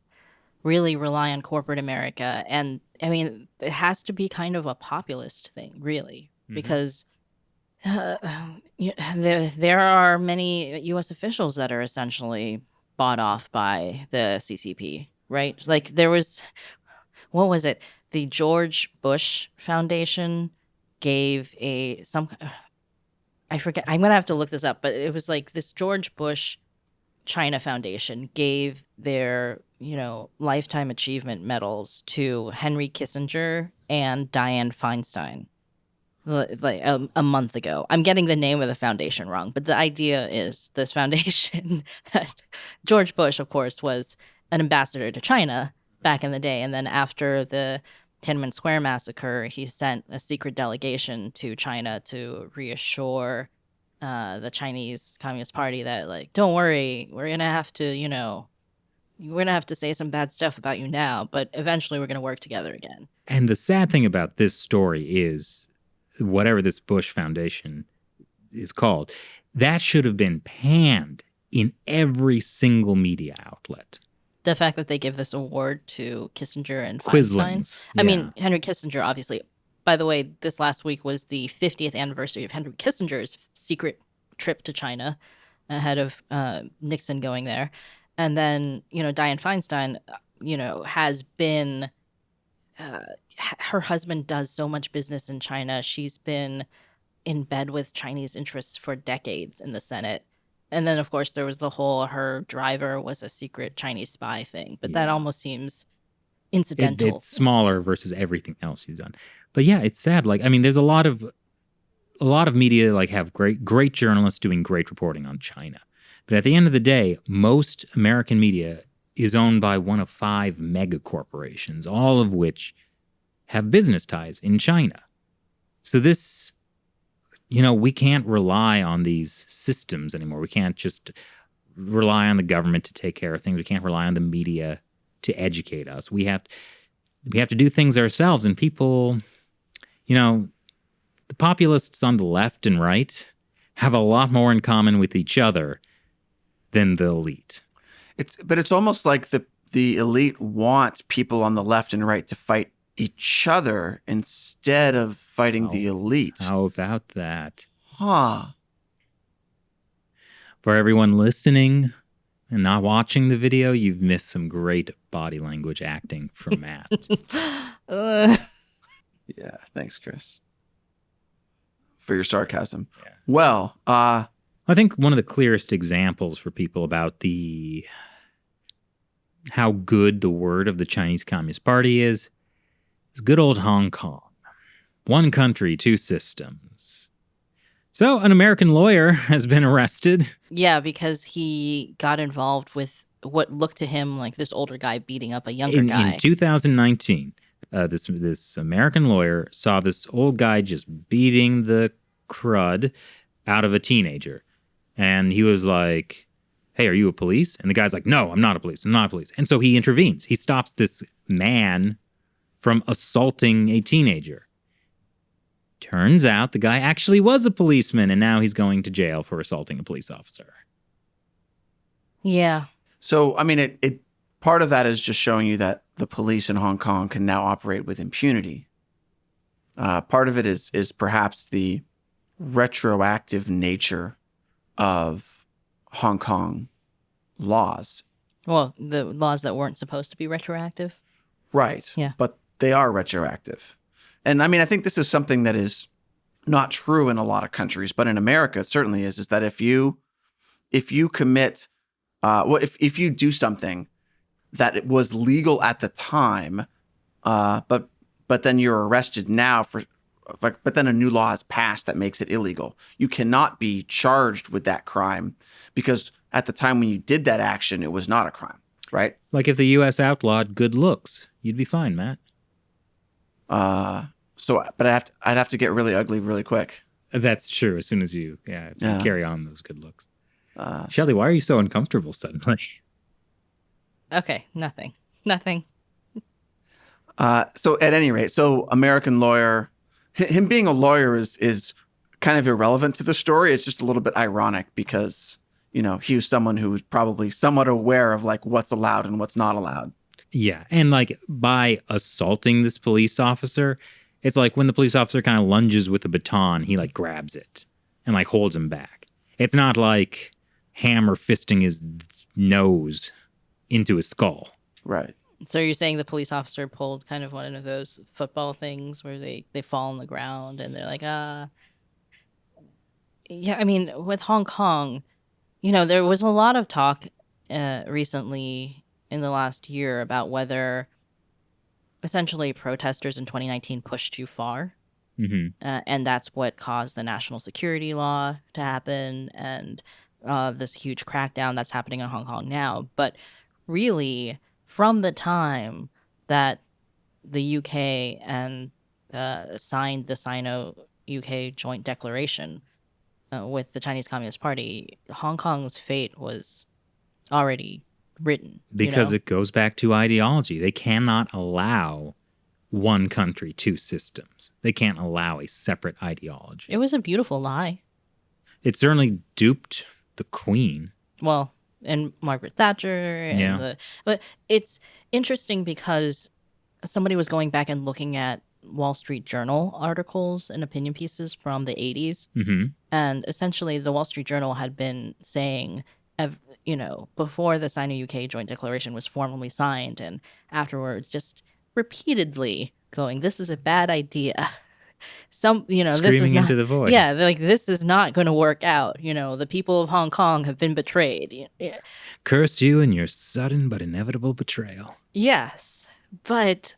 really rely on corporate America. And, I mean, it has to be kind of a populist thing, really. Because there are many U.S. officials that are essentially bought off by the CCP, right? Like there was, what was it? The George Bush Foundation gave I forget, I'm going to have to look this up, but it was like this George Bush China Foundation gave their, lifetime achievement medals to Henry Kissinger and Dianne Feinstein. Like a month ago. I'm getting the name of the foundation wrong, but the idea is this foundation that George Bush, of course, was an ambassador to China back in the day. And then after the Tiananmen Square massacre, he sent a secret delegation to China to reassure the Chinese Communist Party that, like, don't worry, we're going to have to, we're going to have to say some bad stuff about you now, but eventually we're going to work together again. And the sad thing about this story is, whatever this Bush Foundation is called, that should have been panned in every single media outlet. The fact that they give this award to Kissinger and Quislings, Feinstein. I mean, Henry Kissinger, obviously. By the way, this last week was the 50th anniversary of Henry Kissinger's secret trip to China ahead of Nixon going there. And then, Dianne Feinstein, has been... her husband does so much business in China. She's been in bed with Chinese interests for decades in the Senate. And then, of course, there was the whole her driver was a secret Chinese spy thing. But that almost seems incidental. It's smaller versus everything else he's done. But yeah, it's sad. Like, I mean, there's a lot of media like have great journalists doing great reporting on China. But at the end of the day, most American media is owned by one of 5 mega corporations, all of which have business ties in China. So this, we can't rely on these systems anymore. We can't just rely on the government to take care of things. We can't rely on the media to educate us. We have to do things ourselves. And people, the populists on the left and right have a lot more in common with each other than the elite. But it's almost like the elite want people on the left and right to fight each other instead of fighting the elite. How about that? Huh. For everyone listening and not watching the video, you've missed some great body language acting from Matt. Yeah, thanks, Chris, for your sarcasm. Yeah. Well, I think one of the clearest examples for people about how good the word of the Chinese Communist Party is good old Hong Kong. One country, 2 systems. So an American lawyer has been arrested. Yeah, because he got involved with what looked to him like this older guy beating up a younger guy. In 2019, this American lawyer saw this old guy just beating the crud out of a teenager. And he was like, hey, are you a police? And the guy's like, no, I'm not a police. I'm not a police. And so he intervenes. He stops this man from assaulting a teenager. Turns out the guy actually was a policeman, and now he's going to jail for assaulting a police officer. Yeah. So, I mean, it part of that is just showing you that the police in Hong Kong can now operate with impunity. Part of it is perhaps the retroactive nature of Hong Kong laws. Well, the laws that weren't supposed to be retroactive. Right. Yeah. But they are retroactive. And I mean, I think this is something that is not true in a lot of countries, but in America, it certainly is that if you commit, if you do something that it was legal at the time, but then you're arrested now but then a new law is passed that makes it illegal. You cannot be charged with that crime because at the time when you did that action, it was not a crime, right? Like if the U.S. outlawed good looks, you'd be fine, Matt. But I'd have to get really ugly really quick. That's true. As soon as you carry on those good looks. Shelly, why are you so uncomfortable suddenly? Okay, nothing. So at any rate, American lawyer, him being a lawyer is kind of irrelevant to the story. It's just a little bit ironic because, he was someone who was probably somewhat aware of like what's allowed and what's not allowed. Yeah. And like by assaulting this police officer, it's like when the police officer kind of lunges with a baton, he like grabs it and like holds him back. It's not like hammer fisting his nose into his skull. Right. So you're saying the police officer pulled kind of one of those football things where they fall on the ground and they're like, Yeah, I mean, with Hong Kong, there was a lot of talk recently in the last year about whether essentially protesters in 2019 pushed too far. Mm-hmm. And that's what caused the national security law to happen and this huge crackdown that's happening in Hong Kong now. But really, from the time that the UK and signed the Sino-UK joint declaration with the Chinese Communist Party, Hong Kong's fate was already written. Because it goes back to ideology. They cannot allow one country, 2 systems. They can't allow a separate ideology. It was a beautiful lie. It certainly duped the Queen. Well, and Margaret Thatcher. But it's interesting because somebody was going back and looking at Wall Street Journal articles and opinion pieces from the 80s. Mm-hmm. And essentially the Wall Street Journal had been saying, before the Sino-UK joint declaration was formally signed and afterwards just repeatedly going, this is a bad idea. Screaming this is into the void. Yeah, like this is not going to work out. The people of Hong Kong have been betrayed. Yeah. Curse you and your sudden but inevitable betrayal. Yes, But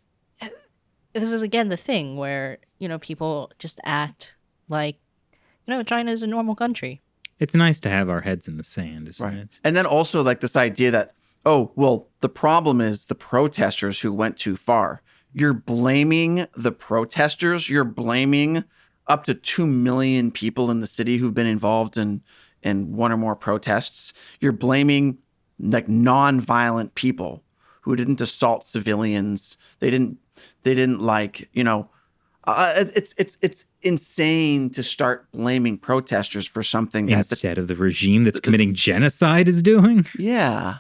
this is again the thing where, people just act like, China is a normal country. It's nice to have our heads in the sand, isn't Right. it? And then also like this idea that, oh, well, the problem is the protesters who went too far. You're blaming the protesters. You're blaming up to 2 million people in the city who've been involved in one or more protests. You're blaming like non-violent people who didn't assault civilians. They didn't like, it's insane to start blaming protesters for something that Instead of the regime that's committing genocide is doing. yeah.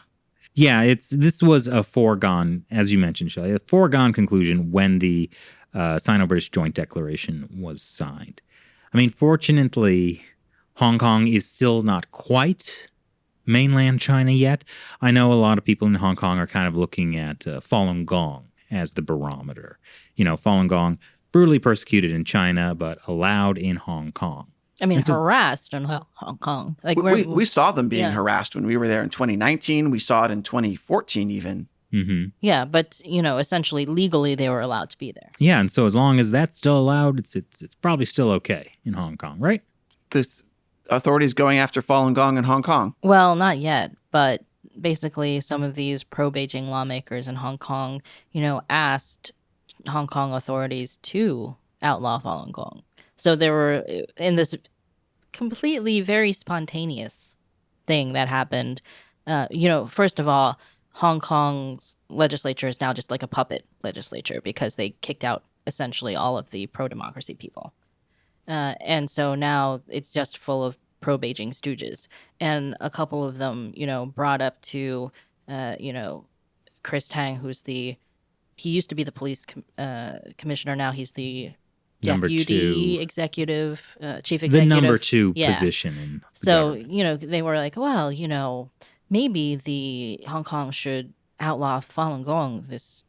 Yeah, this was a foregone, as you mentioned, Shelley, a foregone conclusion when the Sino-British Joint Declaration was signed. I mean, fortunately, Hong Kong is still not quite mainland China yet. I know a lot of people in Hong Kong are kind of looking at Falun Gong as the barometer. Falun Gong, brutally persecuted in China, but allowed in Hong Kong. I mean, harassed in Hong Kong. Like we saw them being harassed when we were there in 2019. We saw it in 2014 even. Mm-hmm. Yeah, but, essentially legally they were allowed to be there. Yeah, and so as long as that's still allowed, it's probably still okay in Hong Kong, right? This authorities going after Falun Gong in Hong Kong. Well, not yet, but basically some of these pro-Beijing lawmakers in Hong Kong, asked Hong Kong authorities to outlaw Falun Gong. So there were in this completely very spontaneous thing that happened. First of all, Hong Kong's legislature is now just like a puppet legislature because they kicked out essentially all of the pro-democracy people. And so now it's just full of pro-Beijing stooges. And a couple of them, brought up to, Chris Tang, he used to be the police commissioner. Now he's the deputy executive, chief executive. The number two position in the government. They were like, well, maybe the Hong Kong should outlaw Falun Gong, this,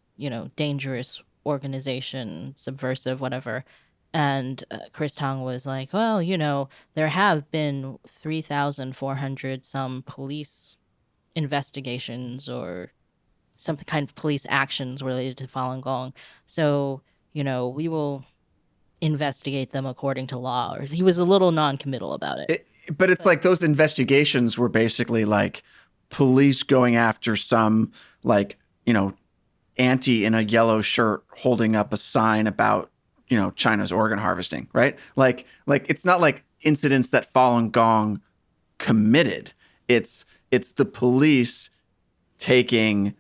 dangerous organization, subversive, whatever. And Chris Tang was like, well, there have been 3,400 some police investigations or some kind of police actions related to Falun Gong. So, we will investigate them according to law. Or he was a little non-committal about it. But it's like those investigations were basically like police going after some like, auntie in a yellow shirt holding up a sign about, China's organ harvesting, right? Like it's not like incidents that Falun Gong committed. It's the police taking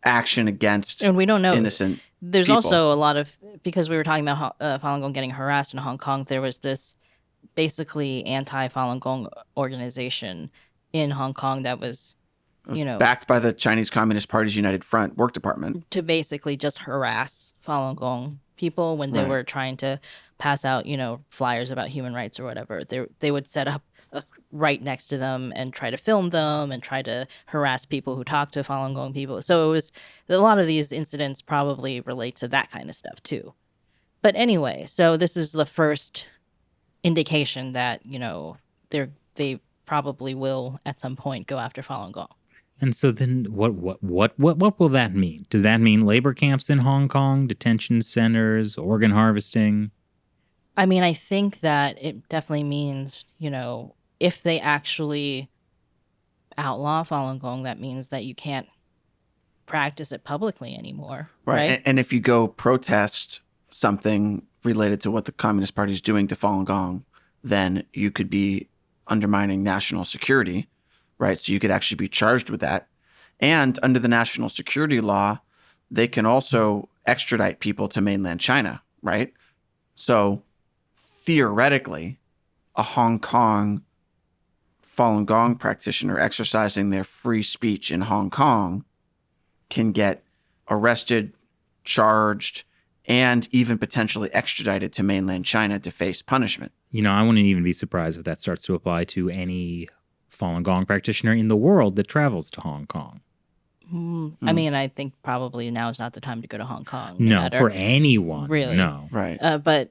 action against and we don't know innocent There's people. Also a lot of, because we were talking about Falun Gong getting harassed in Hong Kong, there was this basically anti-Falun Gong organization in Hong Kong that was, backed by the Chinese Communist Party's United Front work department to basically just harass Falun Gong people when they were trying to pass out, flyers about human rights or whatever. They would set up right next to them and try to film them and try to harass people who talk to Falun Gong people. So it was a lot of these incidents probably relate to that kind of stuff too. But anyway, so this is the first indication that, they probably will at some point go after Falun Gong. And so then what will that mean? Does that mean labor camps in Hong Kong, detention centers, organ harvesting? I mean, I think that it definitely means, if they actually outlaw Falun Gong, that means that you can't practice it publicly anymore. Right. And if you go protest something related to what the Communist Party is doing to Falun Gong, then you could be undermining national security. Right. So you could actually be charged with that. And under the national security law, they can also extradite people to mainland China. Right. So theoretically, a Hong Kong Falun Gong practitioner exercising their free speech in Hong Kong can get arrested, charged, and even potentially extradited to mainland China to face punishment. I wouldn't even be surprised if that starts to apply to any Falun Gong practitioner in the world that travels to Hong Kong. I mean, I think probably now is not the time to go to Hong Kong. No, for anyone. Really. No. Right. But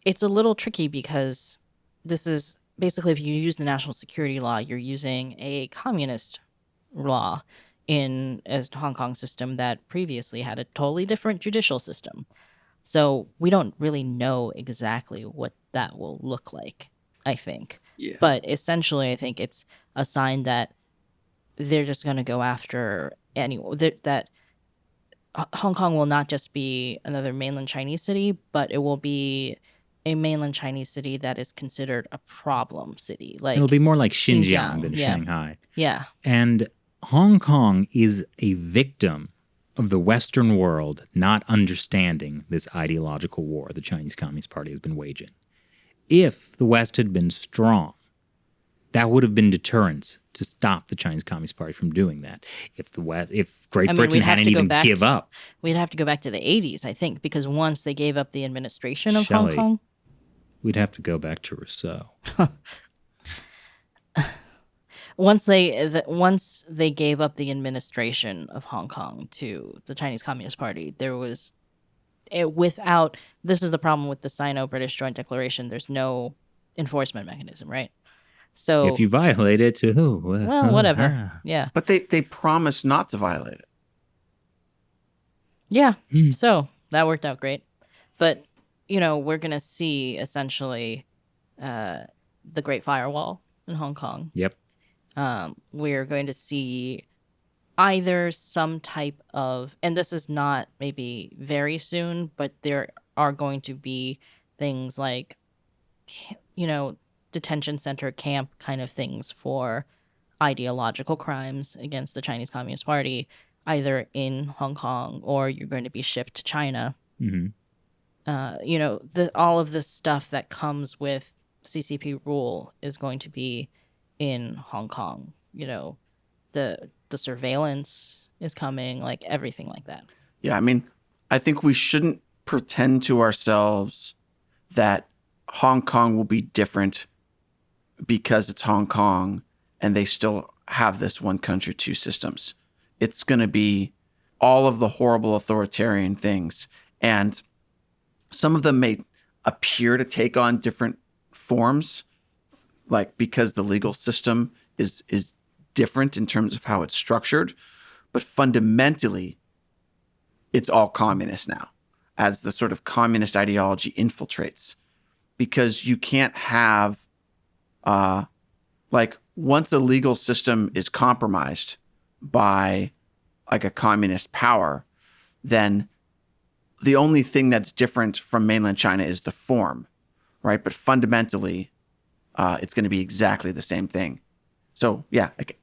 it's a little tricky because this is basically, if you use the national security law, you're using a communist law. in a Hong Kong system that previously had a totally different judicial system. So we don't really know exactly what that will look like, I think. Yeah. But essentially, I think it's a sign that they're just going to go after anyone. That Hong Kong will not just be another mainland Chinese city, but it will be a mainland Chinese city that is considered a problem city. Like It'll be more like Xinjiang than yeah. Shanghai. Yeah. And Hong Kong is a victim of the Western world not understanding this ideological war the Chinese Communist Party has been waging. If the West had been strong, that would have been deterrence to stop the Chinese Communist Party from doing that. If Great Britain hadn't even give up. We'd have to go back to the 80s, I think, because once they gave up the administration of Shelley, Hong Kong. We'd have to go back to Rousseau. Once they gave up the administration of Hong Kong to the Chinese Communist Party, there was this is the problem with the Sino-British Joint Declaration. There's no enforcement mechanism, right? So if you violate it, well, whatever. Yeah. But they promised not to violate it. Yeah. So that worked out great. But, we're going to see essentially the Great Firewall in Hong Kong. Yep. We're going to see either some type of, and this is not maybe very soon, but there are going to be things like, detention center camp kind of things for ideological crimes against the Chinese Communist Party, either in Hong Kong or you're going to be shipped to China. Mm-hmm. All of this stuff that comes with CCP rule is going to be in Hong Kong. The surveillance is coming, like everything like that. Yeah, I mean, I think we shouldn't pretend to ourselves that Hong Kong will be different because it's Hong Kong and they still have this one country, two systems. It's going to be all of the horrible authoritarian things. And some of them may appear to take on different forms, like because the legal system is different in terms of how it's structured. But fundamentally, it's all communist now, as the sort of communist ideology infiltrates. Because you can't have, once a legal system is compromised by like a communist power, then the only thing that's different from mainland China is the form, right? But fundamentally, it's going to be exactly the same thing. So yeah, like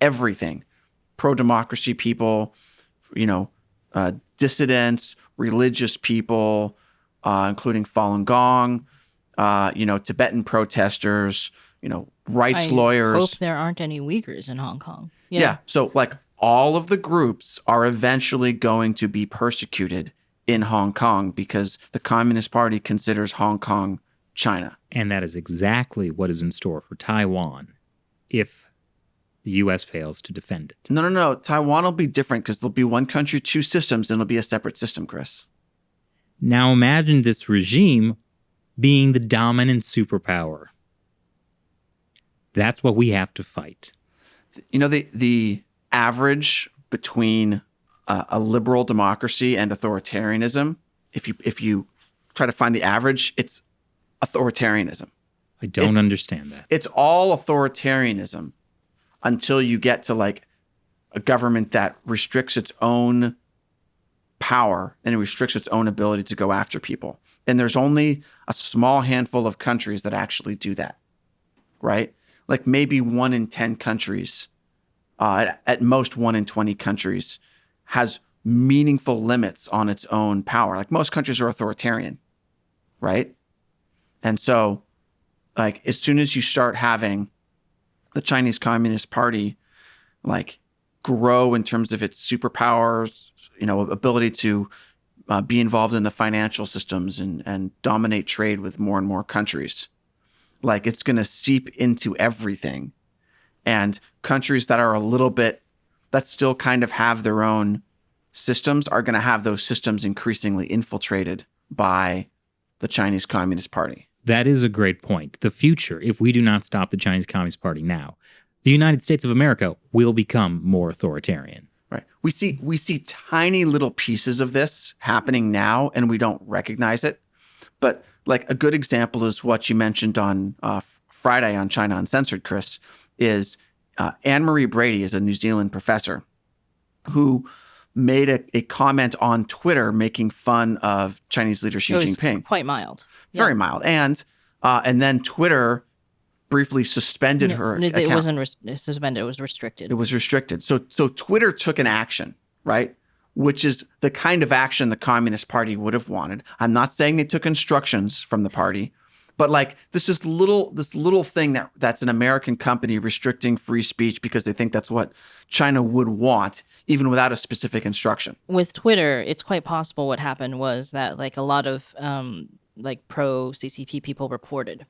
everything, pro-democracy people, dissidents, religious people, including Falun Gong, Tibetan protesters, rights lawyers. I hope there aren't any Uyghurs in Hong Kong. Yeah. So all of the groups are eventually going to be persecuted in Hong Kong because the Communist Party considers Hong Kong China. And that is exactly what is in store for Taiwan if the U.S. fails to defend it. No. Taiwan will be different because there'll be one country, two systems, and it'll be a separate system, Chris. Now imagine this regime being the dominant superpower. That's what we have to fight. The average between a liberal democracy and authoritarianism, if you try to find the average, it's authoritarianism. I don't understand that. It's all authoritarianism until you get to a government that restricts its own power and it restricts its own ability to go after people. And there's only a small handful of countries that actually do that, right? Like maybe 1 in 10 countries, at most 1 in 20 countries has meaningful limits on its own power. Like most countries are authoritarian, right? And so as soon as you start having the Chinese Communist Party grow in terms of its superpowers, ability to be involved in the financial systems and dominate trade with more and more countries, it's going to seep into everything. And countries that are that still kind of have their own systems are going to have those systems increasingly infiltrated by the Chinese Communist Party. That is a great point. The future, if we do not stop the Chinese Communist Party now, The United States of America will become more authoritarian. Right. We see tiny little pieces of this happening now, and we don't recognize it. But like a good example is what you mentioned on Friday on China Uncensored, Chris, is Anne-Marie Brady is a New Zealand professor who made a comment on Twitter making fun of Chinese leader Xi Jinping. Quite mild. Very mild. And then Twitter briefly suspended her account. It wasn't suspended. It was restricted. It was restricted. So Twitter took an action, right? Which is the kind of action the Communist Party would have wanted. I'm not saying they took instructions from the party, but like this little thing that's an American company restricting free speech because they think that's what China would want, even without a specific instruction. With Twitter, it's quite possible what happened was that like a lot of like pro CCP people reported.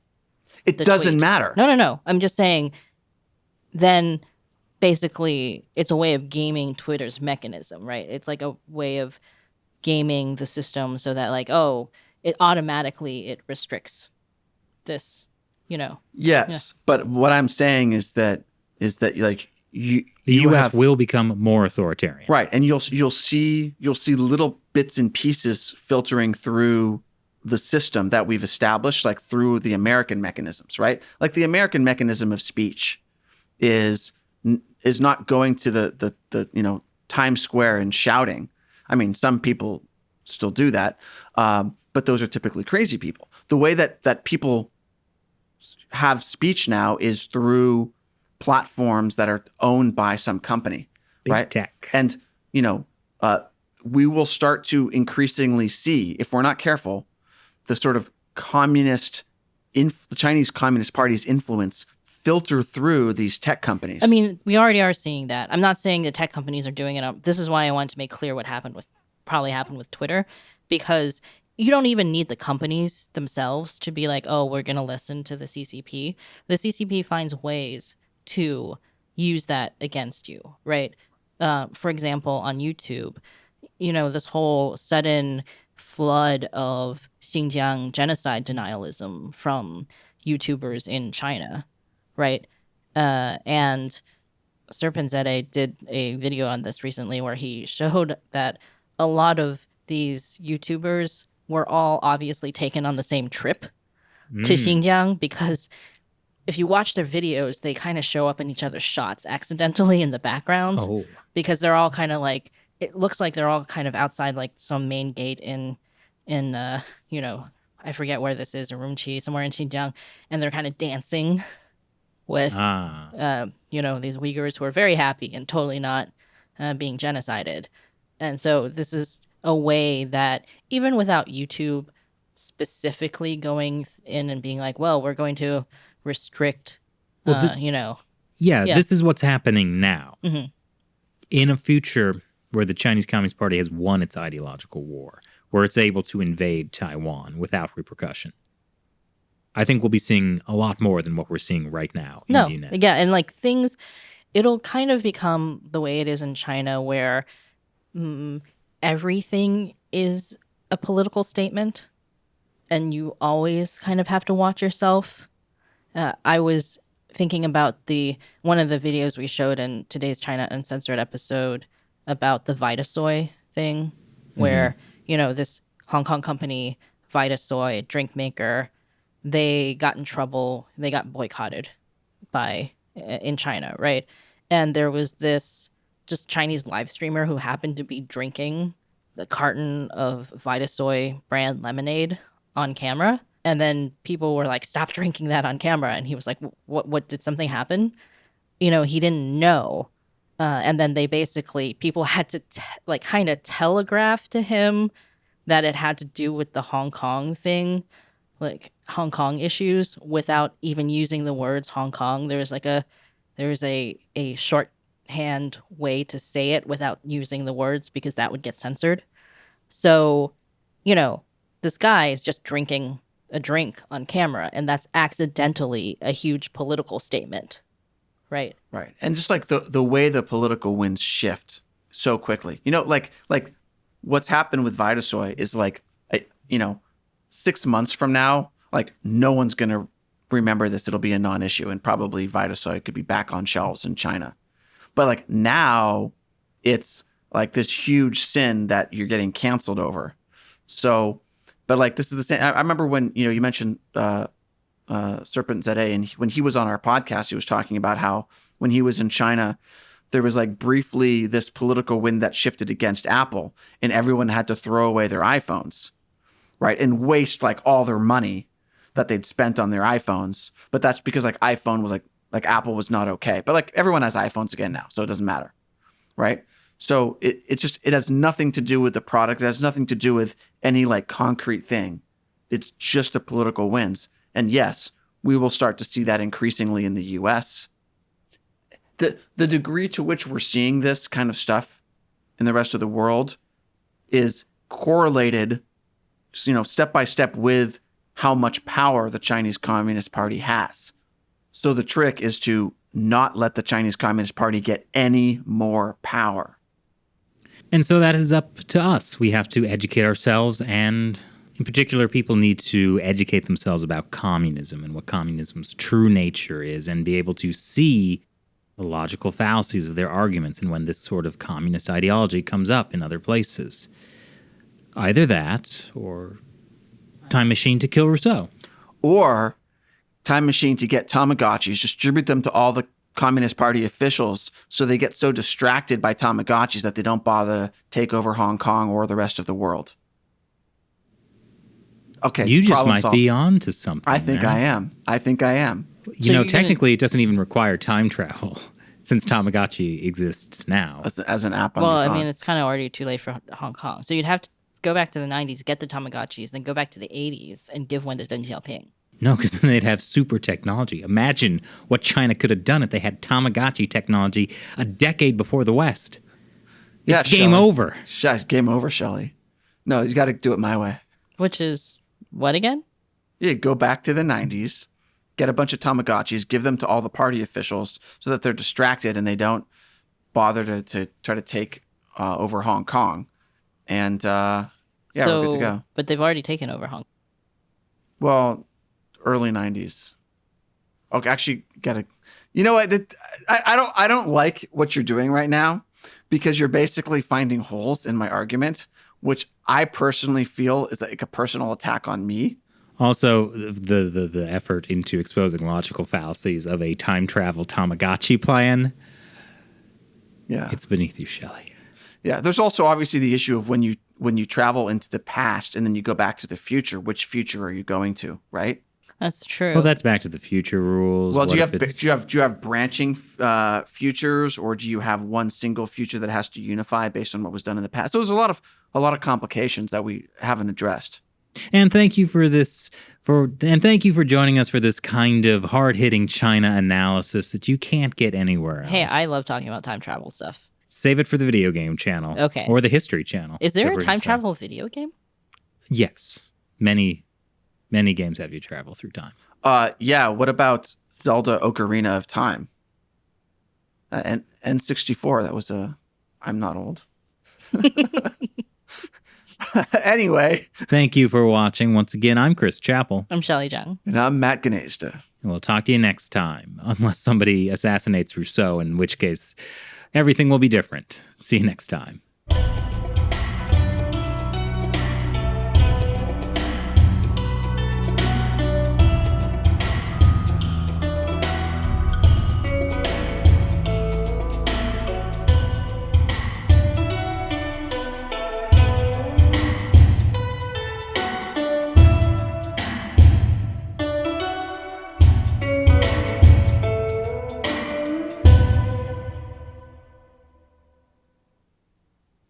It doesn't matter. No. I'm just saying then basically it's a way of gaming Twitter's mechanism, right? It's like a way of gaming the system so that like, it automatically restricts this, Yes. Yeah. But what I'm saying is that like The U.S. will become more authoritarian. Right. And you'll see little bits and pieces filtering through the system that we've established, like through the American mechanisms, right? Like the American mechanism of speech is not going to the Times Square and shouting. I mean, some people still do that, but those are typically crazy people. The way that people have speech now is through platforms that are owned by some company, Big right? tech. And we will start to increasingly see, if we're not careful, the sort of the Chinese Communist Party's influence filter through these tech companies. I mean, we already are seeing that. I'm not saying the tech companies are doing it. This is why I wanted to make clear what probably happened with Twitter, because you don't even need the companies themselves to be like, we're going to listen to the CCP. The CCP finds ways to use that against you, right? For example, on YouTube, this whole sudden flood of Xinjiang genocide denialism from YouTubers in China, right? And Serpent Zede did a video on this recently where he showed that a lot of these YouTubers were all obviously taken on the same trip to Xinjiang, because if you watch their videos, they kind of show up in each other's shots accidentally in the backgrounds because they're all kind of like, it looks like they're all kind of outside like some main gate in I forget where this is, Urumqi, somewhere in Xinjiang, and they're kind of dancing with these Uyghurs who are very happy and totally not being genocided. And so this is a way that even without YouTube specifically going in and being like, well, we're going to restrict, this is what's happening now. Mm-hmm. In a future where the Chinese Communist Party has won its ideological war, where it's able to invade Taiwan without repercussion, I think we'll be seeing a lot more than what we're seeing right now in the United States. Yeah, and like it'll kind of become the way it is in China where everything is a political statement and you always kind of have to watch yourself. I was thinking about one of the videos we showed in today's China Uncensored episode about the Vitasoy thing, where, this Hong Kong company, Vitasoy, drink maker, they got in trouble. They got boycotted in China, right? And there was this just Chinese live streamer who happened to be drinking the carton of Vitasoy brand lemonade on camera. And then people were like, stop drinking that on camera. And he was like, what did something happen? He didn't know. And then people had to kind of telegraph to him that it had to do with the Hong Kong thing, like Hong Kong issues, without even using the words Hong Kong. There was a shorthand way to say it without using the words because that would get censored. So, this guy is just drinking a drink on camera, and that's accidentally a huge political statement, right? Right. And just like the way the political winds shift so quickly, like what's happened with Vitasoy is 6 months from now, like no one's going to remember this, it'll be a non-issue, and probably Vitasoy could be back on shelves in China. But like now, it's like this huge sin that you're getting canceled over. So, but like this is the same. I remember when you mentioned Serpent ZA, and when he was on our podcast, he was talking about how when he was in China, there was like briefly this political wind that shifted against Apple, and everyone had to throw away their iPhones, right, and waste like all their money that they'd spent on their iPhones. But that's because like iPhone was like Apple was not okay. But like everyone has iPhones again now, so it doesn't matter, right? So it has nothing to do with the product. It has nothing to do with any like concrete thing. It's just the political winds. And yes, we will start to see that increasingly in the US. The degree to which we're seeing this kind of stuff in the rest of the world is correlated, step by step with how much power the Chinese Communist Party has. So the trick is to not let the Chinese Communist Party get any more power. And so that is up to us. We have to educate ourselves, and in particular, people need to educate themselves about communism and what communism's true nature is, and be able to see the logical fallacies of their arguments and when this sort of communist ideology comes up in other places. Either that, or Time Machine to kill Rousseau. Or Time Machine to get Tamagotchis, distribute them to all the Communist Party officials so they get so distracted by Tamagotchis that they don't bother to take over Hong Kong or the rest of the world. Okay. You just might be on to something. I think I am. Technically, it doesn't even require time travel since Tamagotchi exists now. As an app on your phone. Well, I mean, it's kind of already too late for Hong Kong. So you'd have to go back to the 90s, get the Tamagotchis, then go back to the 80s and give one to Deng Xiaoping. No, because then they'd have super technology. Imagine what China could have done if they had Tamagotchi technology a decade before the West. Yeah, it's game over. Game over, Shelley. No, you got to do it my way. Which is what again? Yeah, go back to the 90s, get a bunch of Tamagotchis, give them to all the party officials so that they're distracted and they don't bother to try to take over Hong Kong. And we're good to go. But they've already taken over Hong Kong. Well, early 90s. Okay, actually, you know what? I don't like what you're doing right now, because you're basically finding holes in my argument, which I personally feel is like a personal attack on me. Also, the effort into exposing logical fallacies of a time travel Tamagotchi plan. Yeah, it's beneath you, Shelley. Yeah, there's also obviously the issue of when you travel into the past and then you go back to the future. Which future are you going to? Right. That's true. Well, that's Back to the Future rules. Well, do you have branching futures, or do you have one single future that has to unify based on what was done in the past? So there's a lot of complications that we haven't addressed. And thank you for joining us for this kind of hard-hitting China analysis that you can't get anywhere else. Hey, I love talking about time travel stuff. Save it for the video game channel. Okay. Or the history channel. Is there a time travel video game? Yes. Many games have you travel through time. Yeah. What about Zelda Ocarina of Time? And N64. That was I'm not old. Anyway. Thank you for watching. Once again, I'm Chris Chappell. I'm Shelley Jung. And I'm Matt Gnezda. And we'll talk to you next time. Unless somebody assassinates Rousseau, in which case everything will be different. See you next time.